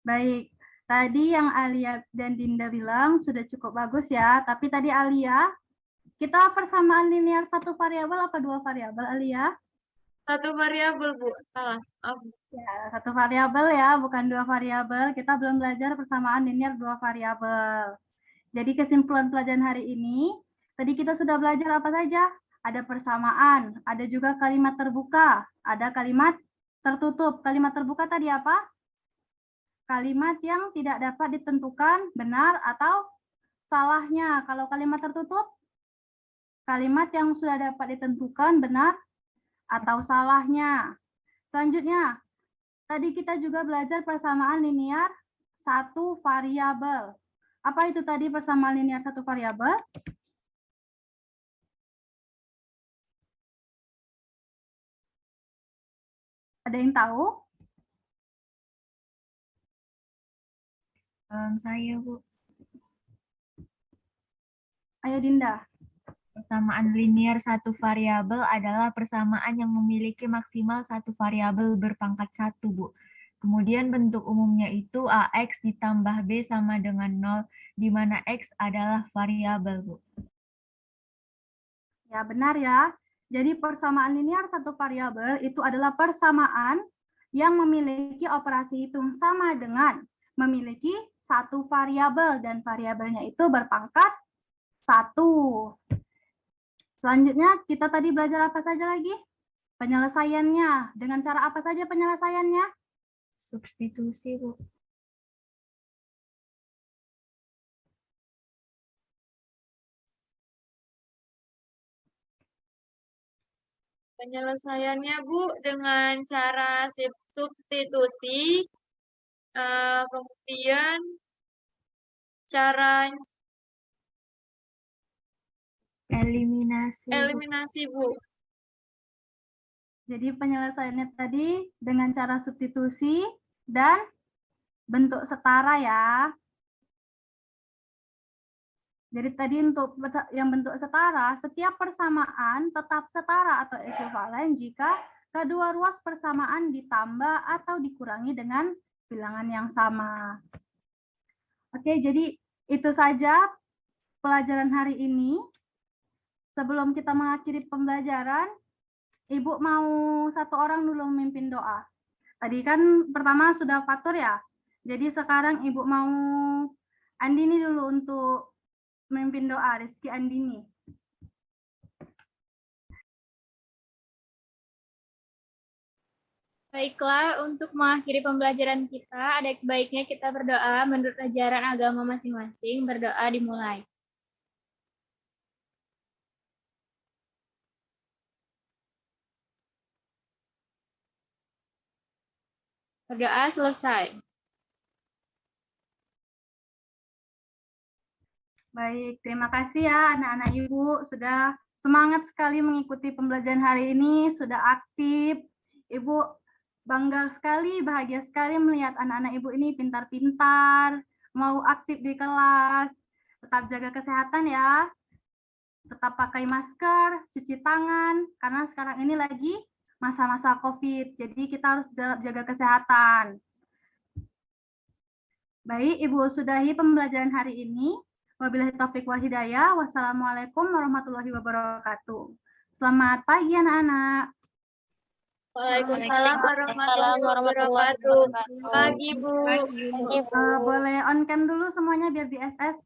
Speaker 1: Baik, tadi yang Alia dan Dinda bilang sudah cukup bagus ya. Tapi tadi Alia, kita persamaan linear satu variabel apa 2 variabel, Alia?
Speaker 2: 1 variabel, Bu. Salah.
Speaker 1: Ya, 1 variabel ya, bukan 2 variabel. Kita belum belajar persamaan linear 2 variabel. Jadi kesimpulan pelajaran hari ini, tadi kita sudah belajar apa saja? Ada persamaan, ada juga kalimat terbuka, ada kalimat tertutup. Kalimat terbuka tadi apa? Kalimat yang tidak dapat ditentukan benar atau salahnya. Kalau kalimat tertutup, kalimat yang sudah dapat ditentukan benar atau salahnya. Selanjutnya, tadi kita juga belajar persamaan linear satu variabel. Apa itu tadi persamaan linear satu variabel? Ada yang tahu?
Speaker 11: Saya, Bu.
Speaker 1: Ayo Dinda.
Speaker 11: Persamaan linear satu variabel adalah persamaan yang memiliki maksimal satu variabel berpangkat 1, Bu. Kemudian bentuk umumnya itu AX ditambah B sama dengan 0, di mana X adalah variabel, Bu.
Speaker 1: Ya, benar ya. Jadi persamaan linear satu variabel itu adalah persamaan yang memiliki operasi hitung sama dengan memiliki satu variabel dan variabelnya itu berpangkat 1. Selanjutnya kita tadi belajar apa saja lagi? Penyelesaiannya. Dengan cara apa saja penyelesaiannya?
Speaker 11: Substitusi, Bu.
Speaker 2: Penyelesaiannya, Bu, dengan cara substitusi, kemudian cara
Speaker 11: eliminasi,
Speaker 2: Bu.
Speaker 1: Jadi penyelesaiannya tadi dengan cara substitusi dan bentuk setara ya. Jadi tadi untuk yang bentuk setara, setiap persamaan tetap setara atau ekuivalen jika kedua ruas persamaan ditambah atau dikurangi dengan bilangan yang sama. Oke, jadi itu saja pelajaran hari ini. Sebelum kita mengakhiri pembelajaran, Ibu mau satu orang dulu memimpin doa. Tadi kan pertama sudah Fatur ya. Jadi sekarang Ibu mau Andini dulu untuk memimpin doa, Rizky Andini.
Speaker 12: Baiklah, untuk mengakhiri pembelajaran kita, ada baiknya kita berdoa menurut ajaran agama masing-masing. Berdoa dimulai. Berdoa selesai.
Speaker 1: Baik, terima kasih ya anak-anak Ibu sudah semangat sekali mengikuti pembelajaran hari ini, sudah aktif. Ibu bangga sekali, bahagia sekali melihat anak-anak Ibu ini pintar-pintar, mau aktif di kelas. Tetap jaga kesehatan ya. Tetap pakai masker, cuci tangan, karena sekarang ini lagi masa-masa COVID. Jadi kita harus jaga kesehatan. Baik, Ibu sudahi pembelajaran hari ini. Wabillahi taufiq wal hidayah. Wassalamualaikum warahmatullahi wabarakatuh. Selamat pagi anak-anak.
Speaker 2: Waalaikumsalam warahmatullahi wabarakatuh. Pagi, Bu.
Speaker 1: Boleh on cam dulu semuanya biar di SS.